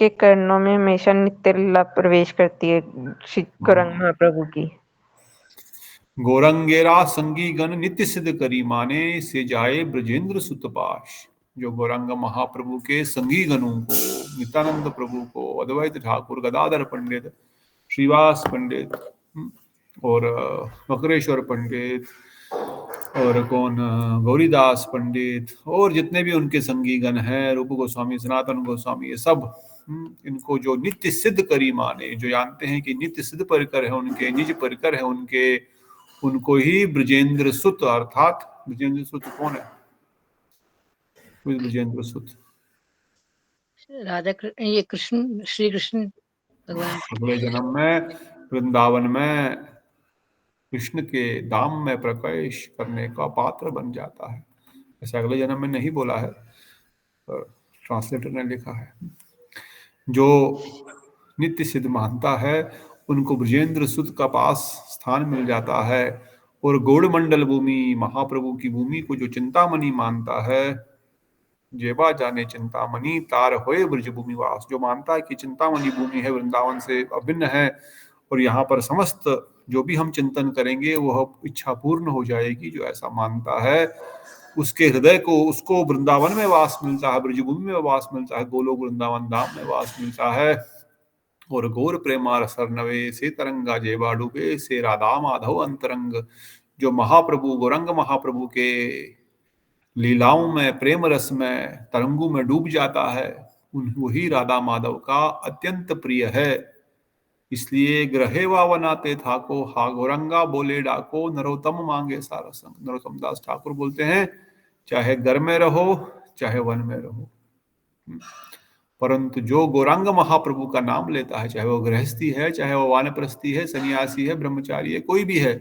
के कर्णों में हमेशा नित्य लीला प्रवेश करती है श्री गौरांग महाप्रभु की। गौरंगेरा संगी गण नित्य सिद्ध करी माने से जाए ब्रजेंद्र सुतपाश। जो गौरंग महाप्रभु के संगी गणों को, नित्यानंद प्रभु को, अद्वैत ठाकुर, गदाधर पंडित, श्रीवास पंडित और मकरेश्वर पंडित और गौरीदास पंडित और जितने भी उनके संगी गण हैं, रूप गोस्वामी, सनातन गोस्वामी, ये सब इनको जो नित्य सिद्ध करी माने, जो जानते हैं कि नित्य सिद्ध परिकर है उनके, निज परिकर है उनके, उनको ही ब्रजेंद्र सुत, अर्थात ब्रजेंद्र सुत कौन है? ब्रजेंद्र सुत राधा ये कृष्ण, श्री कृष्ण भगवान अगले जन्म में वृंदावन में कृष्ण के धाम में प्रवेश करने का पात्र बन जाता है। ऐसा अगले जन्म में नहीं बोला है, ट्रांसलेटर ने लिखा है। जो नित्य सिद्ध मानता है उनको ब्रजेंद्र सुत का पास स्थान मिल जाता है। और गौड़ मंडल भूमि, महाप्रभु की भूमि को जो चिंतामणि मानता है, जेबा जाने चिंतामणि तार होए ब्रज भूमि वास, जो मानता है कि चिंतामणि भूमि है, वृंदावन से अभिन्न है और यहाँ पर समस्त जो भी हम चिंतन करेंगे वह इच्छा पूर्ण हो जाएगी, जो ऐसा मानता है उसके हृदय को, उसको वृंदावन में वास मिलता है, ब्रजभूमि में वास मिलता है, गोलोक वृंदावन धाम में वास मिलता है। और गौर प्रेमार सरनवे से तरंगा जेबा डूबे से राधा माधव अंतरंग। जो महाप्रभु, गौरंग महाप्रभु के लीलाओं में, प्रेम रस में, तरंगों में डूब जाता है, वही राधा माधव का अत्यंत प्रिय है। इसलिए ग्रहे वनाते था को हा गौरंगा बोले डाको, नरोत्तम मांगे सारा संग। नरोत्तम दास ठाकुर बोलते हैं, चाहे घर में रहो चाहे वन में रहो, परंतु जो गौरांग महाप्रभु का नाम लेता है, चाहे वो गृहस्थी है, चाहे वो वानप्रस्थी है, सन्यासी है, ब्रह्मचारी है, कोई भी है,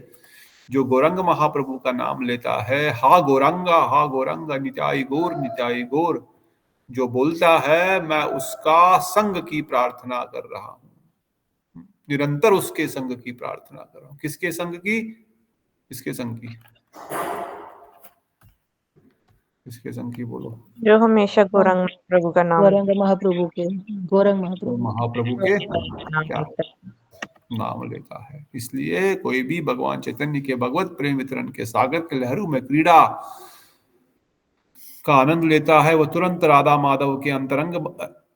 जो गौरंग महाप्रभु का नाम लेता है, हा गौरंगा नित्याई गौर, नित्याई गौर, जो बोलता है मैं उसका संग की प्रार्थना कर रहा हूं, निरंतर उसके संग की प्रार्थना कर रहा हूं। किसके संग की? किसके संग की? किसके संग की बोलो? जो हमेशा गौरांग महाप्रभु का नाम, गौरंग महाप्रभु के, गौरंग महाप्रभु के क्या नाम लेता है। इसलिए कोई भी भगवान चैतन्य के भगवत प्रेम वितरण के सागर के लहरों में क्रीड़ा का आनंद लेता है, वह तुरंत राधा माधव के अंतरंग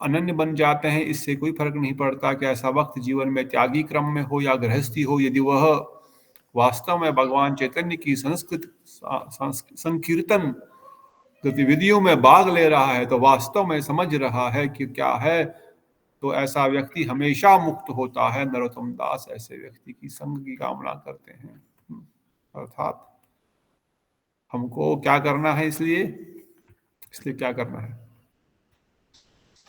अनन्य बन जाते हैं। इससे कोई फर्क नहीं पड़ता कि ऐसा वक्त जीवन में त्यागी क्रम में हो या गृहस्थी हो, यदि वह वास्तव में भगवान चैतन्य की संकीर्तन गतिविधियों में भाग ले रहा है, तो वास्तव में समझ रहा है कि क्या है, तो ऐसा व्यक्ति हमेशा मुक्त होता है। नरोत्तम दास ऐसे व्यक्ति की संग की कामना करते हैं। अर्थात हमको क्या करना है? इसलिए क्या करना है?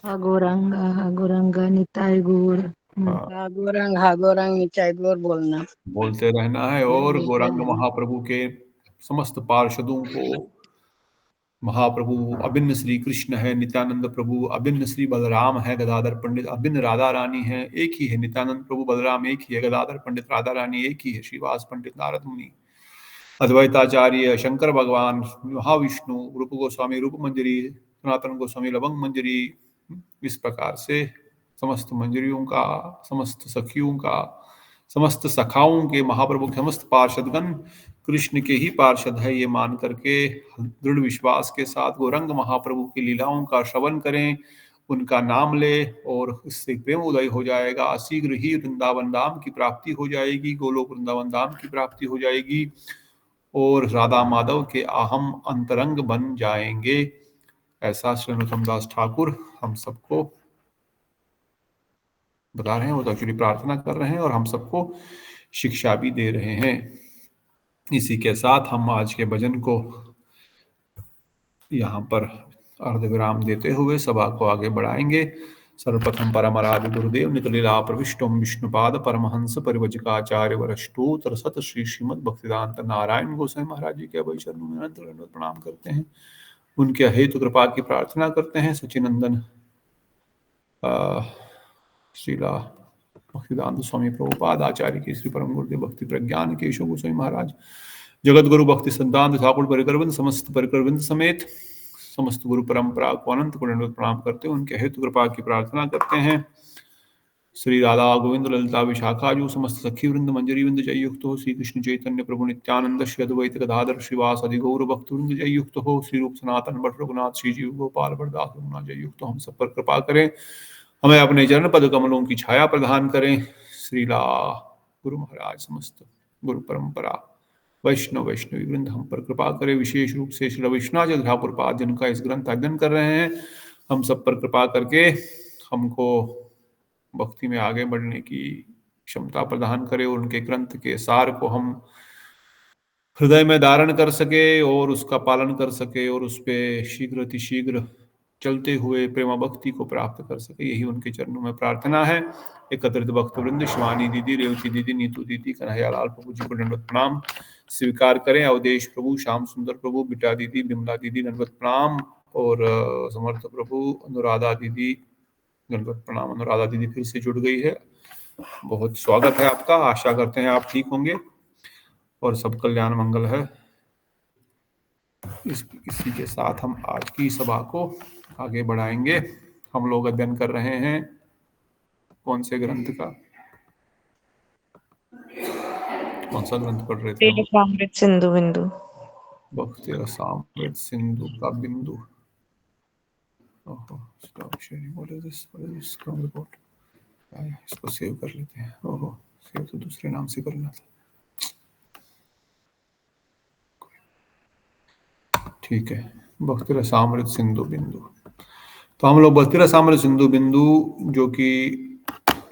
गौरंग निताई गौर, गौरंग निताई गौर बोलना, बोलते रहना है। और गौरंग महाप्रभु के समस्त पार्षदों को, महाप्रभु अभिन्न श्री कृष्ण है, नित्यानंद प्रभु अभिन्न श्री बलराम है, गदाधर पंडित अभिन्न राधा रानी है, एक ही है। नित्यानंद प्रभु बलराम एक ही है, गदाधर पंडित राधा रानी एक ही है, श्रीवास पंडित नारद मुनि, अद्वैताचार्य शंकर भगवान, महाविष्णु, रूप गोस्वामी रूप मंजरी, सनातन गोस्वामी लवंग मंजरी। इस प्रकार से समस्त मंजरियों का, समस्त सखियों का, समस्त सखाओं के, महाप्रभु के समस्त पार्षदगण कृष्ण के ही पार्षद है, ये मान करके दृढ़ विश्वास के साथ गौरंग महाप्रभु की लीलाओं का श्रवण करें, उनका नाम ले, और इससे प्रेम उदय हो जाएगा। शीघ्र ही वृंदावन धाम की प्राप्ति हो जाएगी, गोलोक वृंदावन धाम की प्राप्ति हो जाएगी और राधा माधव के अहम अंतरंग बन जाएंगे। ऐसा श्री नरोत्तम दास ठाकुर हम सबको बता रहे हैं, वो तो एक्चुअली प्रार्थना कर रहे हैं और हम सबको शिक्षा भी दे रहे हैं। इसी के साथ हम आज के भजन को यहाँ पर अर्धविराम देते हुए सभा को आगे बढ़ाएंगे। सर्वप्रथम परम आराध्य गुरुदेव नितलीला प्रविष्टम विष्णुपाद परमहंस परिवजकाचार्य वरष्टोत्तर सत श्री श्रीमद भक्तिदांत नारायण गोसाई महाराज जी के अभय चरणों में अनंत दंडवत प्रणाम करते हैं। उनके हेतु कृपा की प्रार्थना करते हैं। सचिनंदन श्रीला भक्तिदांत स्वामी प्रभुपाद आचार्य के श्री परम गुरुदेव भक्ति प्रज्ञान केशव गोसाई महाराज, जगत गुरु भक्ति सिद्धांत ठाकुर परिकरविंद, समस्त परिकरविंद समेत समस्त गुरु परंपरा को अनंत कोटि प्रणाम करते हैं, उनके हेतु कृपा की प्रार्थना करते हैं। श्री राधा गोविंद ललिता विशाखाजू समस्त सखी वृंद मंजरी वृंद जय युक्त हो। श्री कृष्ण चैतन्य प्रभु नित्यानंद श्री अद्वैत गदाधर श्रीवास गौर भक्त वृंद जय युक्त हो। श्री रूप सनातन भट्ट रघुनाथ श्री जीव गोपाल बरदास रघुनाथ जय युक्त हो। हम सब पर कृपा करें, हमें अपने चरण पद कमलों की छाया प्रदान करें। श्रीला गुरु महाराज समस्त गुरु परंपरा वैष्णवी वृंद हम पर कृपा करें। विशेष रूप से श्री विश्वनाथ ठाकुर पाद जिनका इस ग्रंथ अध्ययन कर रहे हैं, हम सब पर कृपा करके हमको भक्ति में आगे बढ़ने की क्षमता प्रदान करे और उनके ग्रंथ के सार को हम हृदय में धारण कर सके और उसका पालन कर सके और उस पर शीघ्र अतिशीघ्र चलते हुए प्रेमा भक्ति को प्राप्त कर सके, यही उनके चरणों में प्रार्थना है। एकत्रित भक्त वृंद शिवानी दीदी, रेवती दीदी, नीतू दीदी, कन्हैयालाल प्रभु जी को दंडवत प्रणाम स्वीकार करें। अवधेश प्रभु, श्याम सुंदर प्रभु, बिटा दीदी, बिमला दीदी दंडवत प्रणाम और समर्थ प्रभु, अनुराधा दीदी दंडवत प्रणाम। अनुराधा दीदी फिर से जुड़ गई है, बहुत स्वागत है आपका। आशा करते हैं आप ठीक होंगे और सब कल्याण मंगल है। इसी के साथ हम आज की सभा को आगे बढ़ाएंगे। हम लोग अध्ययन कर रहे हैं कौन से ग्रंथ का, कौन सा ग्रंथ पढ़ रहे थे? रसामृत सिंधु बिंदु। भक्ति रसामृत सिंधु का बिंदु। इसको सेव कर लेते हैं। ओहो, सेव तो दूसरे नाम से करना था। ठीक है, भक्ति रसामृत सिंधु बिंदु। तो हम लोग भक्ति रसामृत सिंधु बिंदु, जो कि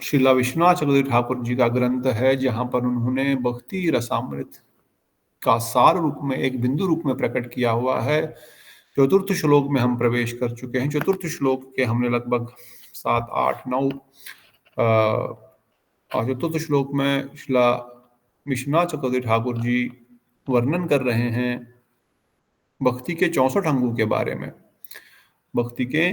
श्रीला विश्वनाथ चक्रवर्ती ठाकुर जी का ग्रंथ है, जहां पर उन्होंने भक्ति रसामृत का सार रूप में, एक बिंदु रूप में प्रकट किया हुआ है। चतुर्थ श्लोक में हम प्रवेश कर चुके हैं। चतुर्थ श्लोक के हमने लगभग 7, 8, 9 और चतुर्थ श्लोक में श्रीला विश्वनाथ चक्रवर्ती ठाकुर जी वर्णन कर रहे हैं भक्ति के 64 अंगों के बारे में। भक्ति के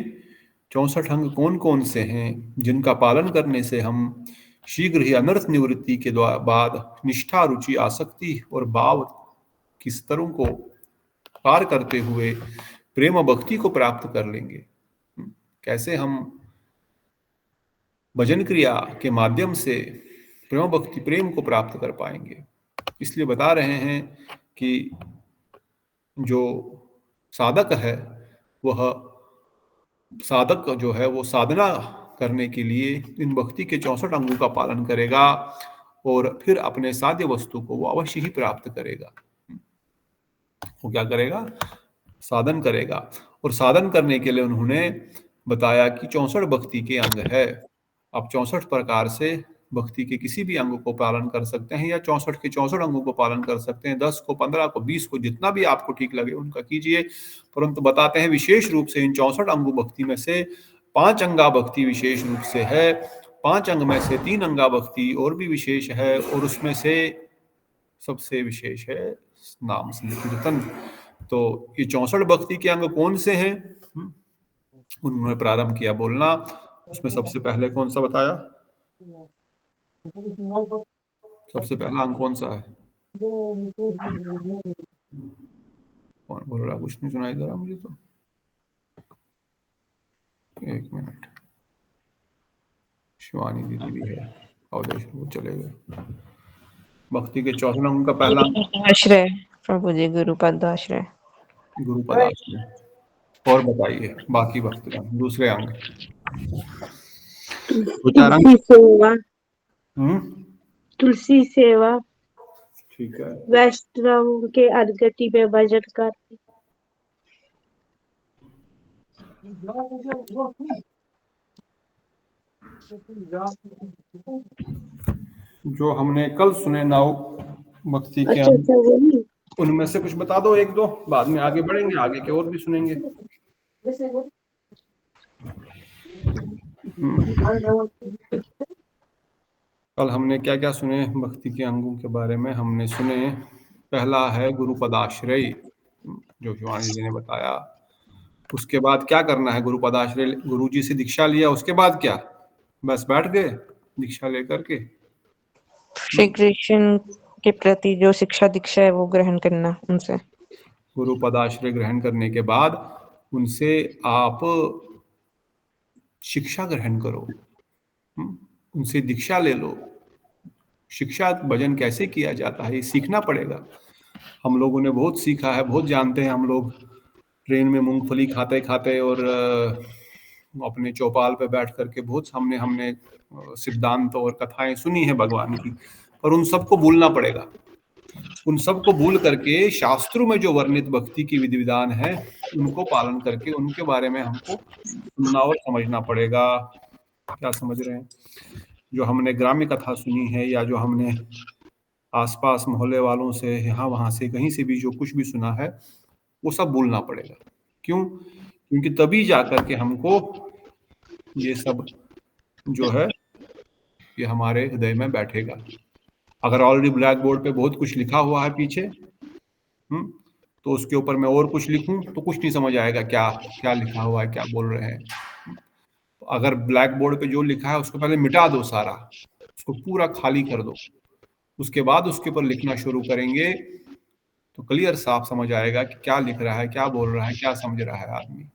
64 अंग कौन कौन से हैं, जिनका पालन करने से हम शीघ्र ही अनर्थ निवृत्ति के बाद निष्ठा, रुचि, आसक्ति और भाव की स्तरों को पार करते हुए प्रेम भक्ति को प्राप्त कर लेंगे। कैसे हम भजन क्रिया के माध्यम से प्रेम भक्ति, प्रेम को प्राप्त कर पाएंगे। इसलिए बता रहे हैं कि जो साधक है, वह साधक जो है वो साधना करने के लिए इन भक्ति के 64 अंगों का पालन करेगा और फिर अपने साध्य वस्तु को वो अवश्य ही प्राप्त करेगा। वो क्या करेगा? साधन करेगा। और साधन करने के लिए उन्होंने बताया कि 64 भक्ति के अंग है। आप 64 प्रकार से भक्ति के किसी भी अंग को पालन कर सकते हैं, या 64 के 64 अंगों को पालन कर सकते हैं। 10 को, 15 को, 20 को, जितना भी आपको ठीक लगे उनका कीजिए। परंतु बताते हैं विशेष रूप से इन 64 अंगों भक्ति में से 5 अंगा भक्ति विशेष रूप से है। 5 अंग में से 3 अंगा भक्ति और भी विशेष है, और उसमें से सबसे विशेष है नाम संकीर्तन। तो ये 64 भक्ति के अंग कौन से हैं? उन्होंने प्रारंभ किया बोलना। उसमें सबसे पहले कौन सा बताया? सबसे पहला अंग कौन सा है? कौन बोल रहा? कुछ नहीं सुनाई दे रहा मुझे तो। एक मिनट, शिवानी दीदी भी है, अवधेश वो चले गए। भक्ति के 64 अंग का पहला आश्रय प्रभु जी, गुरुपद आश्रय। गुरुपद आश्रय। और बताइए बाकी भक्ति का दूसरे अंग। तुलसी सेवा। तुलसी सेवा। ठीक है। वैष्णव के अधगति में भजन करते। जो हमने कल सुने 9 भक्ति के अंग, उनमें से कुछ बता दो, 1-2, बाद में आगे बढ़ेंगे, आगे के और भी सुनेंगे। कल हमने क्या क्या सुने भक्ति के अंगों के बारे में? हमने सुने पहला है गुरुपदाश्रय, जो शिवानी जी ने बताया। उसके बाद क्या करना है? गुरुपदाश्रय, गुरु जी से दीक्षा लिया, उसके बाद क्या? बस बैठ गए दीक्षा लेकर के? श्री कृष्ण के प्रति जो शिक्षा दीक्षा है वो ग्रहण करना उनसे। गुरुपदाश्रय ग्रहण करने के बाद उनसे आप शिक्षा ग्रहण करो, उनसे दीक्षा ले लो। शिक्षा भजन कैसे किया जाता है ये सीखना पड़ेगा। हम लोगों ने बहुत सीखा है, बहुत जानते हैं हम लोग। ट्रेन में मूंगफली खाते खाते और अपने चौपाल पे बैठ करके बहुत हमने सिद्धांत और कथाएं सुनी है भगवान की, पर उन सबको भूलना पड़ेगा। उन सबको भूल करके शास्त्रों में जो वर्णित भक्ति की विधि विधान है उनको पालन करके उनके बारे में हमको सुनना और समझना पड़ेगा। क्या समझ रहे हैं? जो हमने ग्राम्य कथा सुनी है या जो हमने आसपास मोहल्ले वालों से यहाँ वहाँ से कहीं से भी जो कुछ भी सुना है वो सब भूलना पड़ेगा। क्यों? क्योंकि तभी जाकर के हमको ये सब जो है ये हमारे हृदय में बैठेगा। अगर ऑलरेडी ब्लैक बोर्ड पे बहुत कुछ लिखा हुआ है पीछे, तो उसके ऊपर मैं और कुछ लिखूं तो कुछ नहीं समझ आएगा क्या क्या लिखा हुआ है, क्या बोल रहे हैं। अगर ब्लैक बोर्ड पे जो लिखा है उसको पहले मिटा दो, सारा उसको पूरा खाली कर दो, उसके बाद उसके ऊपर लिखना शुरू करेंगे तो क्लियर साफ समझ आएगा कि क्या लिख रहा है, क्या बोल रहा है, क्या समझ रहा है आदमी।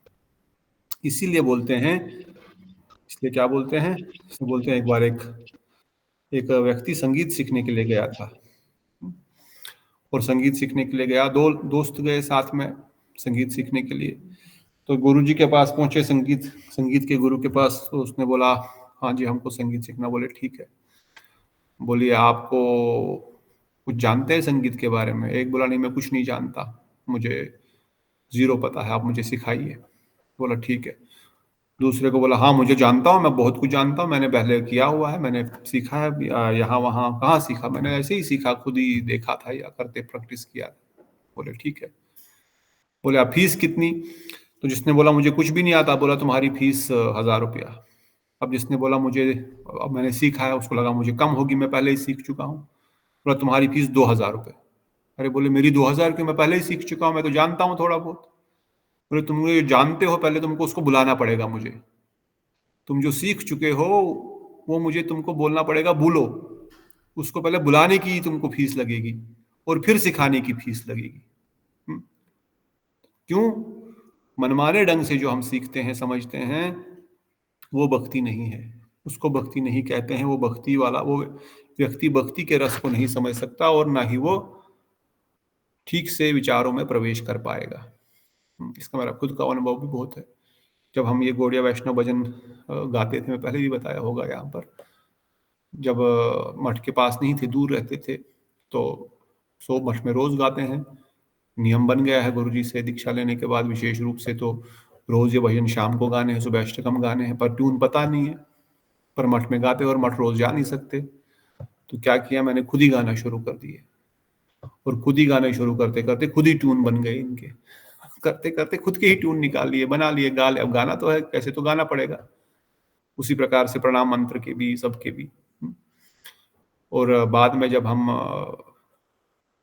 इसीलिए बोलते हैं, इसलिए क्या बोलते हैं, बोलते हैं एक बार एक व्यक्ति संगीत सीखने के लिए गया था और संगीत सीखने के लिए गया, दो दोस्त गए साथ में संगीत सीखने के लिए। तो गुरुजी के पास पहुंचे, संगीत के गुरु के पास। तो उसने बोला हाँ जी हमको संगीत सीखना। बोले ठीक है। बोलिए आपको कुछ जानते हैं संगीत के बारे में? एक बोला नहीं मैं कुछ नहीं जानता, मुझे जीरो पता है, आप मुझे सिखाइए। बोला ठीक है। दूसरे को बोला हाँ मुझे जानता हूँ, मैं बहुत कुछ जानता हूँ, मैंने पहले किया हुआ है, मैंने सीखा है यहाँ वहाँ। कहाँ सीखा? मैंने ऐसे ही सीखा, खुद ही देखा था या करते प्रैक्टिस किया। बोले ठीक है। बोले आप फीस कितनी? तो जिसने बोला मुझे कुछ भी नहीं आता, बोला तुम्हारी फीस 1000 रुपया। अब जिसने बोला मुझे अब मैंने सीखा है, उसको लगा मुझे कम होगी, मैं पहले ही सीख चुका हूँ। बोला तुम्हारी फीस 2000 रुपये। अरे बोले मेरी 2000 क्यों, मैं पहले ही सीख चुका हूँ, मैं तो जानता हूँ थोड़ा बहुत। बोले तुम मुझे जानते हो, पहले तुमको उसको बुलाना पड़ेगा मुझे। तुम जो सीख चुके हो वो मुझे तुमको बोलना पड़ेगा भूलो, उसको पहले बुलाने की तुमको फीस लगेगी और फिर सिखाने की फीस लगेगी। क्यों? मनमाने ढंग से जो हम सीखते हैं समझते हैं वो भक्ति नहीं है, उसको भक्ति नहीं कहते हैं। वो भक्ति वाला वो व्यक्ति भक्ति के रस को नहीं समझ सकता और ना ही वो ठीक से विचारों में प्रवेश कर पाएगा। इसका मेरा खुद का अनुभव भी बहुत है। जब हम ये गौड़िया वैष्णव भजन गाते थे, मैं पहले भी बताया होगा यहाँ पर, जब मठ के पास नहीं थे, दूर रहते थे, तो सो मठ में रोज गाते हैं। नियम बन गया है गुरुजी से दीक्षा लेने के बाद विशेष रूप से, तो रोज ये भजन शाम को गाने हैं, सुबह अष्टकम गाने हैं, पर ट्यून पता नहीं है, पर मठ में गाते और मठ रोज जा नहीं सकते। तो क्या किया मैंने, खुद ही गाना शुरू कर दिए और खुद ही गाने शुरू करते करते खुद ही ट्यून बन गए इनके। करते करते खुद के ही ट्यून निकाल लिए, बना लिए, गा लिए। अब गाना तो है, कैसे तो गाना पड़ेगा। उसी प्रकार से प्रणाम मंत्र के भी, सबके भी। और बाद में जब हम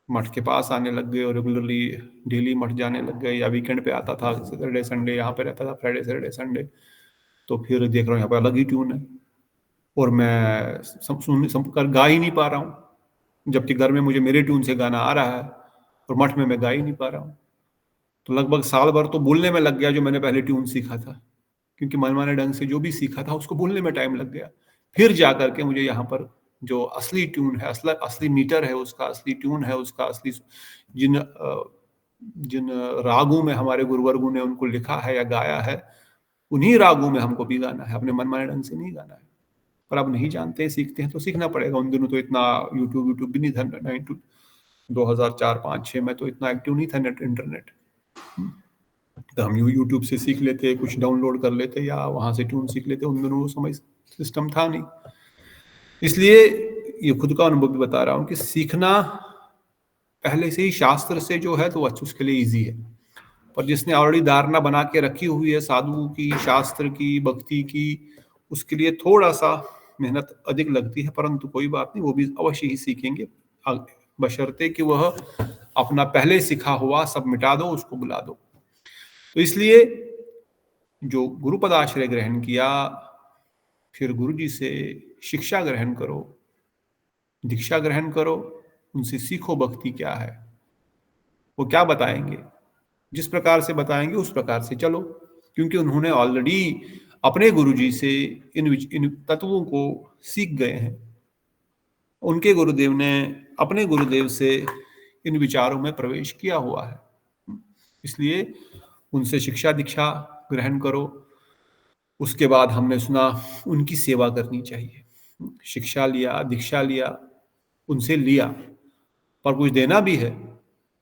मठ के पास आने लग गए और रेगुलरली डेली मठ जाने लग गए, या वीकेंड पे आता था, सैटरडे संडे यहाँ पे रहता था, फ्राइडे सैटरडे संडे, तो फिर देख रहा हूँ यहाँ पे अलग ही ट्यून है और मैं सुन कर गा ही नहीं पा रहा हूँ, जबकि घर में मुझे मेरे ट्यून से गाना आ रहा है और मठ में मैं गा ही नहीं पा रहा हूँ। तो लगभग साल भर तो भूलने में लग गया जो मैंने पहले ट्यून सीखा था, क्योंकि मनमाने ढंग से जो भी सीखा था उसको भूलने में टाइम लग गया। फिर जा करके मुझे यहाँ पर जो असली ट्यून है, असली मीटर है उसका, असली ट्यून है उसका, असली जिन रागों में हमारे गुरुवर्गों ने उनको लिखा है या गाया है, उन्हीं रागों में हमको भी गाना है, अपने मनमाने ढंग से नहीं गाना है। पर अब नहीं जानते हैं, सीखते हैं तो सीखना पड़ेगा। उन दिनों तो इतना यूट्यूब भी नहीं था, 2004-5-6 में तो इतना एक्टिव नहीं था इंटरनेट। तो हम यूट्यूब से सीख लेते, कुछ डाउनलोड कर लेते या वहां से ट्यून सीख लेते। उन दिनों वो समय सिस्टम था नहीं। इसलिए ये खुद का अनुभव भी बता रहा हूँ कि सीखना पहले से ही शास्त्र से जो है तो उसके लिए इजी है, पर जिसने ऑलरेडी धारणा बना के रखी हुई है साधु की, शास्त्र की, भक्ति की, उसके लिए थोड़ा सा मेहनत अधिक लगती है। परंतु कोई बात नहीं, वो भी अवश्य ही सीखेंगे, बशर्ते कि वह अपना पहले सीखा हुआ सब मिटा दो, उसको बुला दो। तो इसलिए जो गुरुपद आश्रय ग्रहण किया, फिर गुरु जी से शिक्षा ग्रहण करो, दीक्षा ग्रहण करो, उनसे सीखो भक्ति क्या है, वो क्या बताएंगे। जिस प्रकार से बताएंगे उस प्रकार से चलो, क्योंकि उन्होंने ऑलरेडी अपने गुरुजी से इन तत्वों को सीख गए हैं। उनके गुरुदेव ने अपने गुरुदेव से इन विचारों में प्रवेश किया हुआ है, इसलिए उनसे शिक्षा दीक्षा ग्रहण करो। उसके बाद हमने सुना उनकी सेवा करनी चाहिए। शिक्षा लिया, दीक्षा लिया, उनसे लिया, पर कुछ देना भी है।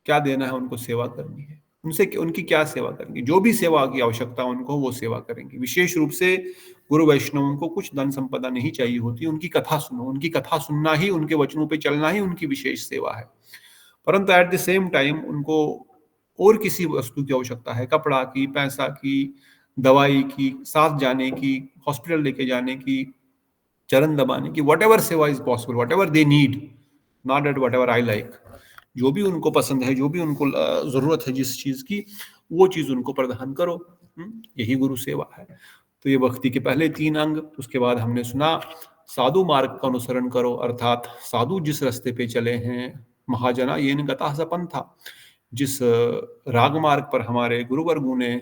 क्या देना है? उनको सेवा करनी है। उनसे उनकी क्या सेवा करेंगे? जो भी सेवा की आवश्यकता उनको, वो सेवा करेंगे। विशेष रूप से गुरु वैष्णवों को कुछ धन संपदा नहीं चाहिए होती, उनकी कथा सुनो। उनकी कथा सुनना ही, उनके वचनों पे चलना ही उनकी विशेष सेवा है। परंतु एट द सेम टाइम उनको और किसी वस्तु की आवश्यकता है, कपड़ा की, पैसा की, दवाई की, साथ जाने की, हॉस्पिटल लेके जाने की, चरण दबाने की, वट एवर सेवा is possible, what ever they need, not at what ever I like. जो भी उनको पसंद है, जो भी उनको जरूरत है जिस चीज की, वो चीज उनको प्रदान करो। यही गुरु सेवा है। तो ये भक्ति के पहले 3 अंग। उसके बाद हमने सुना साधु मार्ग का अनुसरण करो, अर्थात साधु जिस रास्ते पे चले हैं, महाजना ये गता स पंथा, जिस रागमार्ग पर हमारे गुरुवर्गों ने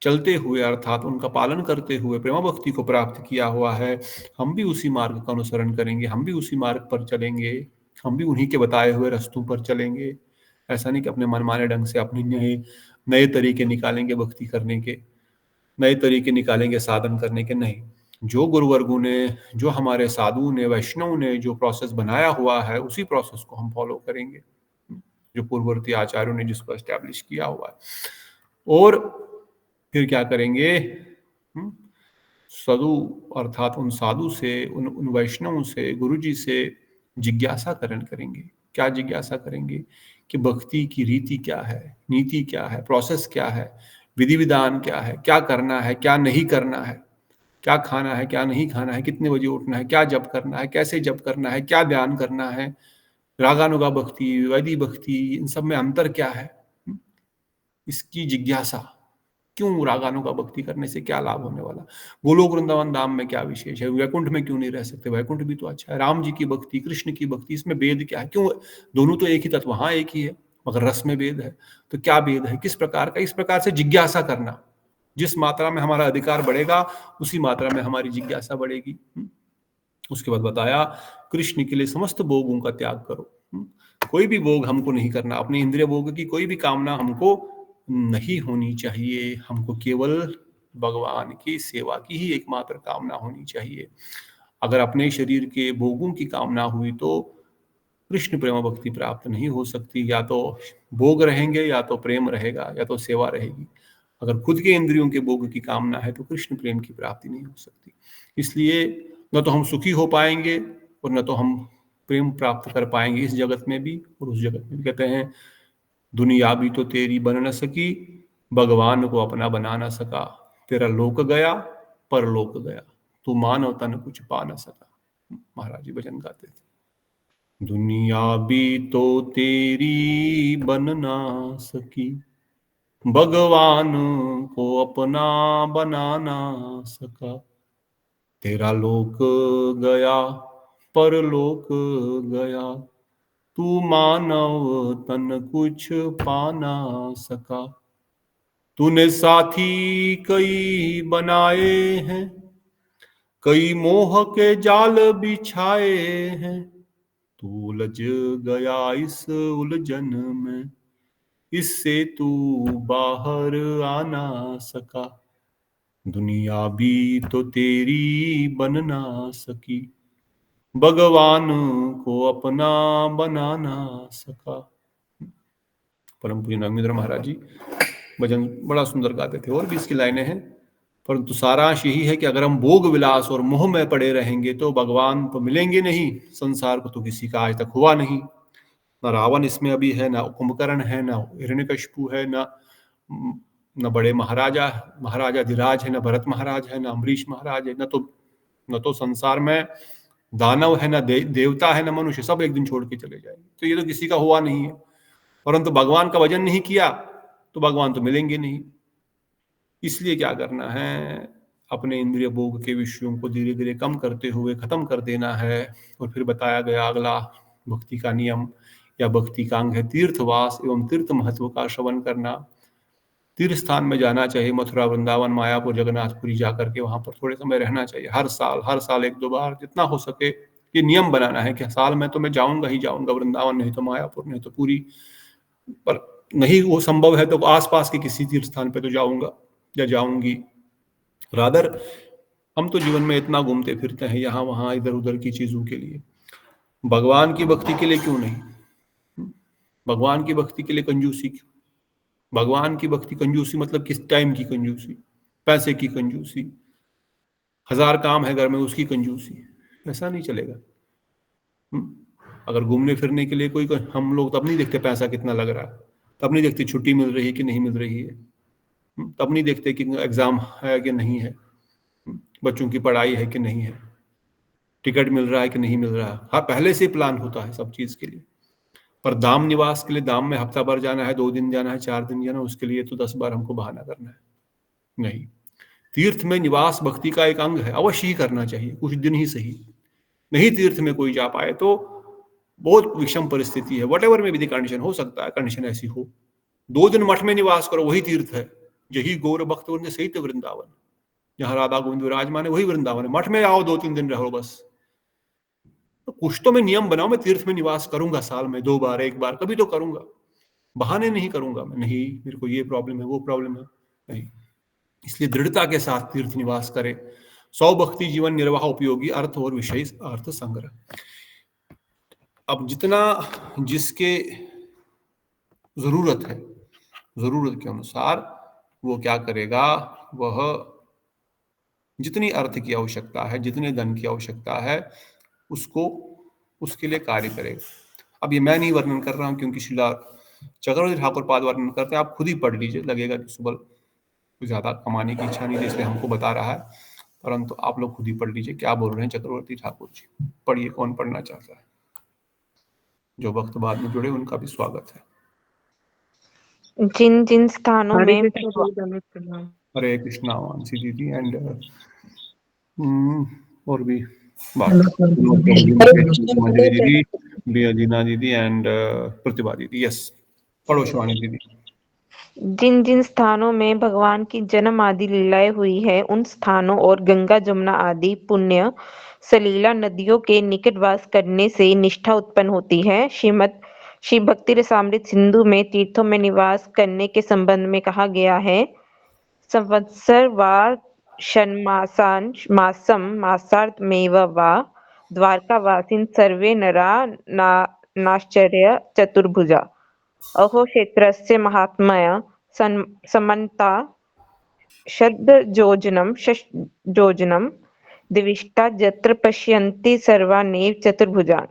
चलते हुए, अर्थात उनका पालन करते हुए प्रेमा भक्ति को प्राप्त किया हुआ है, हम भी उसी मार्ग का अनुसरण करेंगे, हम भी उसी मार्ग पर चलेंगे, हम भी उन्हीं के बताए हुए रास्तों पर चलेंगे। ऐसा नहीं कि अपने मनमाने ढंग से अपने नए तरीके निकालेंगे भक्ति करने के, नए तरीके निकालेंगे साधन करने के। नहीं, जो गुरुवर्गों ने, जो हमारे साधु ने, वैष्णव ने जो प्रोसेस बनाया हुआ है, उसी प्रोसेस को हम फॉलो करेंगे, जो पूर्ववर्ती आचार्यों ने जिसको एस्टैब्लिश किया हुआ है। और फिर क्या करेंगे? साधु अर्थात उन साधु से, उन वैष्णवों से, गुरुजी से जिज्ञासा करेंगे। क्या जिज्ञासा करेंगे? कि भक्ति की रीति क्या है, नीति क्या है, प्रोसेस क्या है, विधि विधान क्या है, क्या करना है, क्या नहीं करना है, क्या खाना है, क्या नहीं खाना है, कितने बजे उठना है, क्या जप करना है, कैसे जप करना है, क्या ध्यान करना है, रागानुगा भक्ति, वैदिक भक्ति, इन सब में अंतर क्या है, इसकी जिज्ञासा। क्यों रागानुगा भक्ति करने से क्या लाभ होने वाला? गोलोक वृंदावन धाम में क्या विशेष है? वैकुंठ में क्यों नहीं रह सकते? वैकुंठ भी तो अच्छा है। राम जी की भक्ति, कृष्ण की भक्ति, इसमें भेद क्या है? क्यों? दोनों तो एक ही तत्व, हाँ एक ही है, मगर रस में भेद है। तो क्या भेद है, किस प्रकार का? इस प्रकार से जिज्ञासा करना। जिस मात्रा में हमारा अधिकार बढ़ेगा, उसी मात्रा में हमारी जिज्ञासा बढ़ेगी। उसके बाद बताया कृष्ण के लिए समस्त भोगों का त्याग करो। कोई भी भोग हमको नहीं करना, अपने इंद्रिय भोग की कोई भी कामना हमको नहीं होनी चाहिए। हमको केवल भगवान की सेवा की ही एकमात्र कामना होनी चाहिए। अगर अपने शरीर के भोगों की कामना हुई तो कृष्ण प्रेम भक्ति प्राप्त नहीं हो सकती। या तो भोग रहेंगे, या तो प्रेम रहेगा, या तो सेवा रहेगी। अगर खुद के इंद्रियों के भोग की कामना है तो कृष्ण प्रेम की प्राप्ति नहीं हो सकती। इसलिए न तो हम सुखी हो पाएंगे और न तो हम प्रेम प्राप्त कर पाएंगे, इस जगत में भी और उस जगत में भी। कहते हैं दुनिया भी तो तेरी बन न सकी, भगवान को अपना बना न सका। तेरा लोक गया परलोक गया, तू मानव तन कुछ पा न सका। महाराज जी भजन गाते थे। दुनिया भी तो तेरी बन ना सकी, भगवान को अपना बना ना सका। तेरा लोक गया परलोक गया, तू मानव तन कुछ पा ना सका। तूने साथी कई बनाए हैं, कई मोह के जाल बिछाए हैं। तू उलझ गया इस उलझन में, इससे तू बाहर आ ना सका। दुनिया भी तो तेरी बन ना सकी, भगवान को अपना बना ना सका। परम पूज्य नागेंद्र महाराज जी भजन बड़ा सुंदर गाते थे, और भी इसकी लाइनें हैं, परंतु सारांश यही है कि अगर हम भोग विलास और मोह में पड़े रहेंगे तो भगवान तो मिलेंगे नहीं। संसार को तो किसी का आज तक हुआ नहीं। न रावण इसमें अभी है, न कुंभकर्ण है, न हिरण्यकशिपु है, न बड़े महाराजा धीराज है, न भरत महाराज है, न अम्बरीश महाराज है, न तो संसार में दानव है, न देवता है, न मनुष्य। सब एक दिन छोड़ के चले जाएंगे। तो ये तो किसी का हुआ नहीं है। परंतु भगवान का भजन नहीं किया तो भगवान तो मिलेंगे नहीं। इसलिए क्या करना है? अपने इंद्रिय भोग के विषयों को धीरे धीरे कम करते हुए खत्म कर देना है। और फिर बताया गया अगला भक्ति का नियम, या भक्ति का अंग है तीर्थवास एवं तीर्थ महत्व का श्रवण करना। तीर्थ स्थान में जाना चाहिए, मथुरा, वृंदावन, मायापुर, जगन्नाथपुरी जाकर के वहां पर थोड़े समय रहना चाहिए। हर साल 1-2 बार जितना हो सके ये नियम बनाना है कि साल में तो मैं जाऊंगा ही जाऊंगा वृंदावन, नहीं तो मायापुर, नहीं तो पूरी। पर नहीं वो संभव है तो आसपास के किसी तीर्थ स्थान पे तो जाऊंगा या जाऊंगी। रादर हम तो जीवन में इतना घूमते फिरते हैं यहाँ वहाँ इधर उधर की चीजों के लिए, भगवान की भक्ति के लिए क्यों नहीं? भगवान की भक्ति के लिए कंजूसी क्यों? भगवान की भक्ति कंजूसी मतलब किस टाइम की कंजूसी? पैसे की कंजूसी, 1000 काम है घर में उसकी कंजूसी, ऐसा नहीं चलेगा। अगर घूमने फिरने के लिए कोई, हम लोग तब नहीं देखते पैसा कितना लग रहा है, तब नहीं देखते छुट्टी मिल रही है कि नहीं मिल रही है, तब नहीं देखते कि एग्जाम है कि नहीं है, बच्चों की पढ़ाई है कि नहीं है, टिकट मिल रहा है कि नहीं मिल रहा है। हाँ, पहले से प्लान होता है सब चीज के लिए। पर धाम निवास के लिए, धाम में हफ्ता भर जाना है, 2 दिन जाना है, 4 दिन जाना है, उसके लिए तो 10 बार हमको बहाना करना है। नहीं, तीर्थ में निवास भक्ति का एक अंग है, अवश्य ही करना चाहिए, कुछ दिन ही सही। नहीं तीर्थ में कोई जा पाए तो बहुत विषम परिस्थिति है। वट एवर में भी कंडीशन हो सकता है, कंडीशन ऐसी हो, 2 दिन मठ में निवास करो, वही तीर्थ है। यही गौर भक्त वृंद सहित वृंदावन, जहाँ राधा गोविंद विराजमान है वही वृंदावन है। मठ में आओ 2-3 दिन रहो बस। तो कुछ तो मैं नियम बनाऊं, मैं तीर्थ में निवास करूंगा साल में 2 बार 1 बार, कभी तो करूंगा, बहाने नहीं करूंगा मैं, नहीं मेरे को ये प्रॉब्लम है वो प्रॉब्लम है, नहीं। इसलिए दृढ़ता के साथ तीर्थ निवास करें। 100 भक्ति जीवन निर्वाह उपयोगी अर्थ और विषय अर्थ संग्रह। अब जितना जिसके जरूरत है, जरूरत के अनुसार वो क्या करेगा, वह जितनी अर्थ की आवश्यकता है, जितने धन की आवश्यकता है, उसको उसके लिए कार्य करेगा। अब ये मैं नहीं वर्णन कर रहा हूं क्योंकि श्रीला चक्रवर्ती ठाकुर पाद वर्णन करते हैं, आप खुद ही पढ़ लीजिए, लगेगा कि सुबल ज्यादा कमाने की इच्छा नहीं है इसलिए हमको बता रहा है, परंतु आप लोग खुद ही पढ़ लीजिए क्या बोल रहे हैं चक्रवर्ती ठाकुर जी। पढ़िए, कौन पढ़ना चाहता है? जो वक्त बाद में जुड़े उनका भी स्वागत है। जिन जिन स्थानों हरे में कृष्ण जी, दलित प्रणाम। हरे कृष्णा वांसी दीदी एंड और भी बात दीदी, बीना दीदी एंड प्रतिभा दीदी। यस, पढ़ो शिवानी दीदी। जिन जिन स्थानों में भगवान की जन्म आदि लीलाएं हुई है, उन स्थानों और गंगा जमुना आदि पुण्य सलीला नदियों के निकट वास करने से निष्ठा उत्पन्न होती है। श्री भक्ति रसामृत सिंधु में तीर्थों में निवास करने के संबंध में कहा गया है, संवत्सर वा षण्मासान् मासं मासार्धमेव वा द्वारकावासिन सर्वे नरा नाश्चर्य चतुर्भुजा। अहो क्षेत्रस्य महात्म्य समन्ता षड्योजनं षड्योजनं दिविष्टा यत्र पश्यन्ति सर्वानेव चतुर्भुजान्।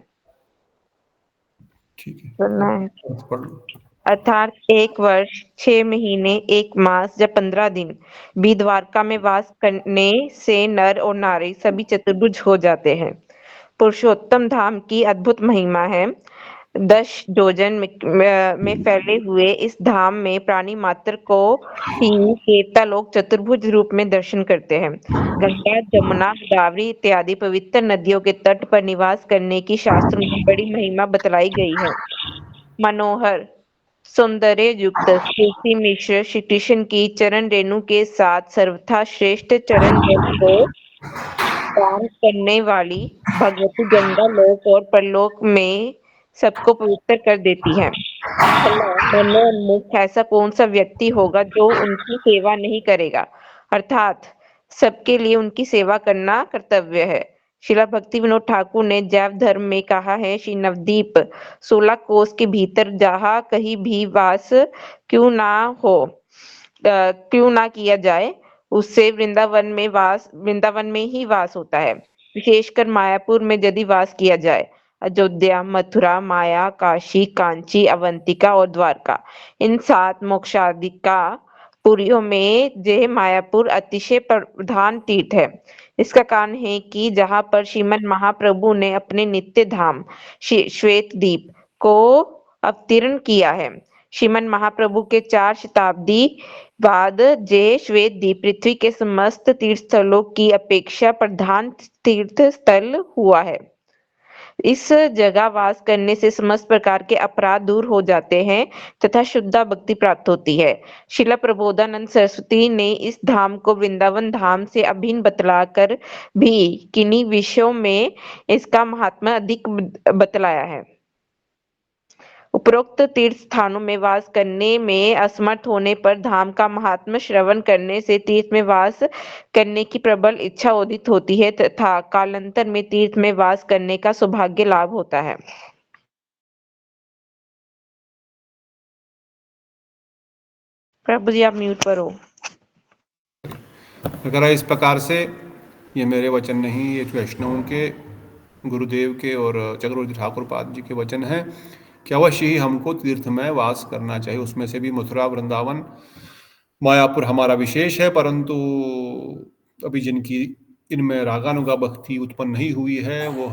ठीक है, सुनना है। पढ़ लो। अर्थात 1 वर्ष 6 महीने 1 मास या 15 दिन भी द्वारका में वास करने से नर और नारी सभी चतुर्भुज हो जाते हैं। पुरुषोत्तम धाम की अद्भुत महिमा है। 10 योजन में फैले हुए इस धाम में प्राणी मात्र को ही देवता लोग चतुर्भुज रूप में दर्शन करते हैं। गंगा, जमुना, गोदावरी इत्यादि पवित्र नदियों के तट पर निवास करने की शास्त्रों में बड़ी महिमा बतलाई गई है। मनोहर सौंदर्य युक्त तुलसी मिश्र श्री कृष्ण की चरण रेणु के साथ सर्वथा श्रेष्ठ चरण जल को दान करने वाली भगवती गंगा लोक और परलोक में सबको पवित्र कर देती है। भला मनोन्मुख ऐसा कौन सा व्यक्ति होगा जो उनकी सेवा नहीं करेगा, अर्थात सबके लिए उनकी सेवा करना कर्तव्य है। श्रीला भक्ति विनोद ठाकुर ने जैव धर्म में कहा है, श्री नवदीप 16 कोस के भीतर जहाँ कहीं भी वास क्यों ना किया जाए, उससे वृंदावन में ही वास होता है। विशेषकर मायापुर में यदि वास किया जाए, अयोध्या, मथुरा, माया, काशी, कांची, अवंतिका और द्वारका, इन 7 मोक्षादिका पुरियों में यह मायापुर अतिशय प्रधान तीर्थ है। इसका कारण है कि जहाँ पर श्रीमद महाप्रभु ने अपने नित्य धाम श्वेतद्वीप को अवतीर्ण किया है। श्रीमद महाप्रभु के 4 शताब्दी बाद ये श्वेतद्वीप पृथ्वी के समस्त तीर्थ स्थलों की अपेक्षा प्रधान तीर्थ स्थल हुआ है। इस जगह वास करने से समस्त प्रकार के अपराध दूर हो जाते हैं तथा शुद्धा भक्ति प्राप्त होती है। श्रील प्रबोधानंद सरस्वती ने इस धाम को वृंदावन धाम से अभिन्न बतलाकर भी किन्हीं विषयों में इसका महात्म्य अधिक बतलाया है। उपरोक्त तीर्थ स्थानों में वास करने में असमर्थ होने पर धाम का महात्म्य श्रवण करने से तीर्थ में वास करने की प्रबल इच्छा उदित होती है तथा कालांतर में तीर्थ में वास करने का सौभाग्य लाभ होता है। प्रभु जी आप म्यूट पर हो। अगर इस प्रकार से ये मेरे वचन नहीं, ये वैष्णवों के, गुरुदेव के और चक्रवर्ती ठाकुर पाद जी के वचन हैं कि अवश्य ही हमको तीर्थ में वास करना चाहिए। उसमें से भी मथुरा, वृंदावन, मायापुर हमारा विशेष है, परंतु अभी जिनकी इनमें रागानुगा भक्ति उत्पन्न नहीं हुई है वो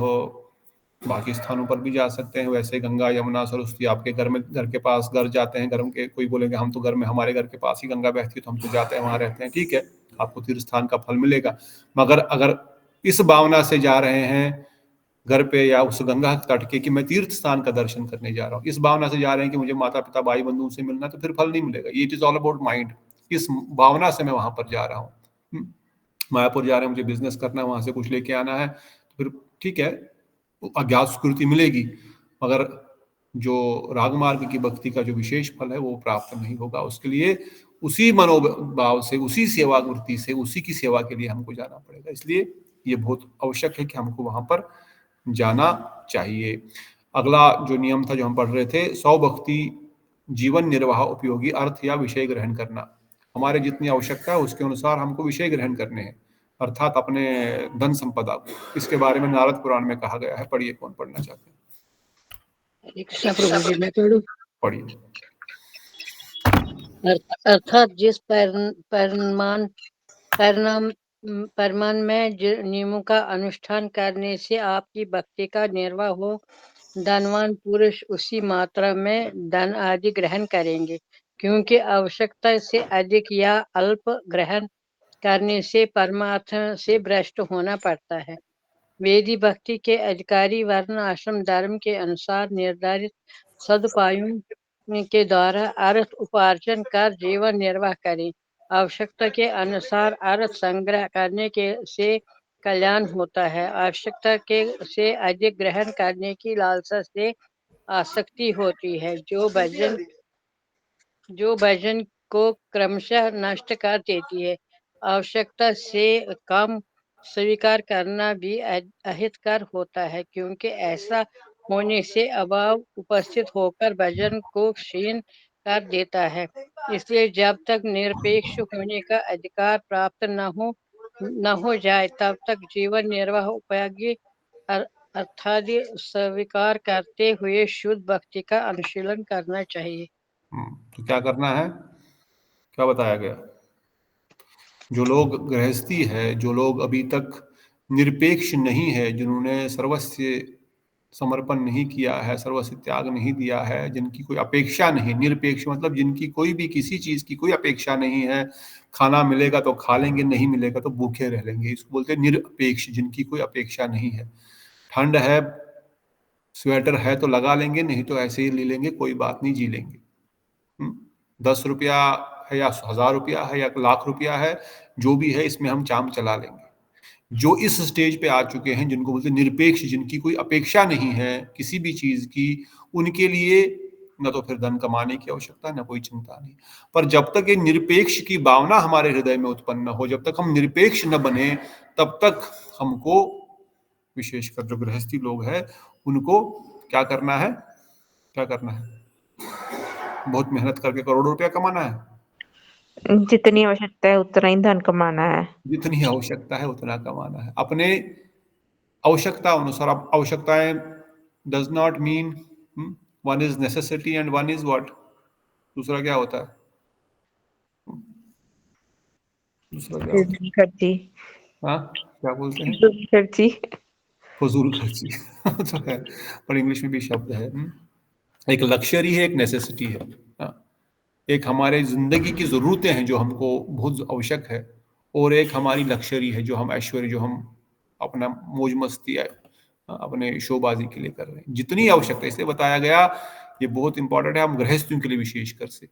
बाकी स्थानों पर भी जा सकते हैं। वैसे गंगा, यमुना, सरस्वती आपके घर के पास घर जाते हैं, घर के कोई बोलेंगे हम तो घर में, हमारे घर के पास ही गंगा बहती है तो हम तो जाते हैं, वहां रहते हैं, ठीक है, आपको तीर्थ स्थान का फल मिलेगा। मगर अगर इस भावना से जा रहे हैं घर पे या उस गंगा तट के कि मैं तीर्थ स्थान का दर्शन करने जा रहा हूँ, इस भावना से जा रहे हैं कि मुझे माता पिता भाई बंधुओं से मिलना, तो फिर फल नहीं मिलेगा। It is all about mind. इस भावना से मैं वहां पर जा रहा हूँ, मायापुर जा रहे हैं, मुझे बिजनेस करना है, वहां से कुछ लेके आना है, तो फिर ठीक है अज्ञात स्फूर्ति मिलेगी, मगर जो रागमार्ग की भक्ति का जो विशेष फल है वो प्राप्त नहीं होगा। उसके लिए उसी मनोभाव से, उसी सेवा वृत्ति से, उसी की सेवा के लिए हमको जाना पड़ेगा। इसलिए ये बहुत आवश्यक है कि हमको वहां पर जाना चाहिए। अगला जो नियम था जो हम पढ़ रहे थे, स्वभक्ति जीवन निर्वाह उपयोगी अर्थ या विषय ग्रहण करना। हमारे जितनी आवश्यकता है उसके अनुसार हमको विषय ग्रहण करने हैं, अर्थात अपने धन संपदा को। इसके बारे में नारद पुराण में कहा गया है। पढ़िए, कौन पढ़ना चाहते हैं? हरे कृष्णा प्रभु जी, मैं पढ़ूं? पढ़िए। अर्थात जिस परिमाण में नियमों का अनुष्ठान करने से आपकी भक्ति का निर्वाह हो, धनवान पुरुष उसी मात्रा में धन आदि ग्रहण करेंगे, क्योंकि आवश्यकता से अधिक या अल्प ग्रहण करने से परमार्थ से भ्रष्ट होना पड़ता है। वेदी भक्ति के अधिकारी वर्ण आश्रम धर्म के अनुसार निर्धारित सदुपायों के द्वारा अर्थ उपार्जन कर जीवन निर्वाह करें। आवश्यकता के अनुसार अर्थ संग्रह करने के से कल्याण होता है। आवश्यकता के से अधिक ग्रहण करने की लालसा से आसक्ति होती है, जो भजन को क्रमशः नष्ट कर देती है। आवश्यकता से कम स्वीकार करना भी अहितकर होता है, क्योंकि ऐसा होने से अभाव उपस्थित होकर भजन को क्षीण कर देता है। इसलिए जब तक निरपेक्ष होने का अधिकार प्राप्त न हो जाए तब तक जीवन निर्वाह उपयोगी अर्थात स्वीकार करते हुए शुद्ध भक्ति का अनुशीलन करना चाहिए। तो क्या करना है, क्या बताया गया? जो लोग गृहस्थी है, जो लोग अभी तक निरपेक्ष नहीं है, जिन्होंने सर्वस्व समर्पण नहीं किया है, सर्वस्व त्याग नहीं दिया है, जिनकी कोई अपेक्षा नहीं, निरपेक्ष मतलब जिनकी कोई भी किसी चीज की कोई अपेक्षा नहीं है, खाना मिलेगा तो खा लेंगे, नहीं मिलेगा तो भूखे रह लेंगे, इसको बोलते हैं निरपेक्ष, जिनकी कोई अपेक्षा नहीं है। ठंड है, स्वेटर है तो लगा लेंगे, नहीं तो ऐसे ही ले लेंगे, कोई बात नहीं, जी लेंगे। 10 रुपया है या 1000 रुपया है या लाख रुपया है, जो भी है इसमें हम चाम चला लेंगे। जो इस स्टेज पे आ चुके हैं, जिनको बोलते हैं निरपेक्ष, जिनकी कोई अपेक्षा नहीं है किसी भी चीज की, उनके लिए न तो फिर धन कमाने की आवश्यकता, न कोई चिंता नहीं। पर जब तक ये निरपेक्ष की भावना हमारे हृदय में उत्पन्न न हो, जब तक हम निरपेक्ष न बने, तब तक हमको, विशेषकर जो गृहस्थी लोग हैं, उनको क्या करना है, क्या करना है? बहुत मेहनत करके करोड़ों रुपया कमाना है। जितनी आवश्यकता है उतना ही धन कमाना है। जितनी आवश्यकता है उतना कमाना है, अपने आवश्यकता अनुसार। अब आवश्यकताएं does not mean one is necessity and one is what, दूसरा क्या होता है? दूसरा क्या होता है? खर्ची। हाँ, क्या बोलते हैं? खर्ची। फजूल खर्ची तो है, पर इंग्लिश में भी शब्द है। एक लक्ष्यरी है, एक नेसेसिटी है। हाँ, एक हमारे जिंदगी की जरूरतें हैं जो हमको बहुत आवश्यक है, और एक हमारी लक्ष्यरी है, जो हम ऐश्वर्य, जो हम अपना मौज मस्ती है, अपने शोबाजी के लिए कर रहे हैं, जितनी आवश्यकता है। इसलिए बताया गया, ये बहुत इंपॉर्टेंट है हम गृहस्थियों के लिए विशेषकर से।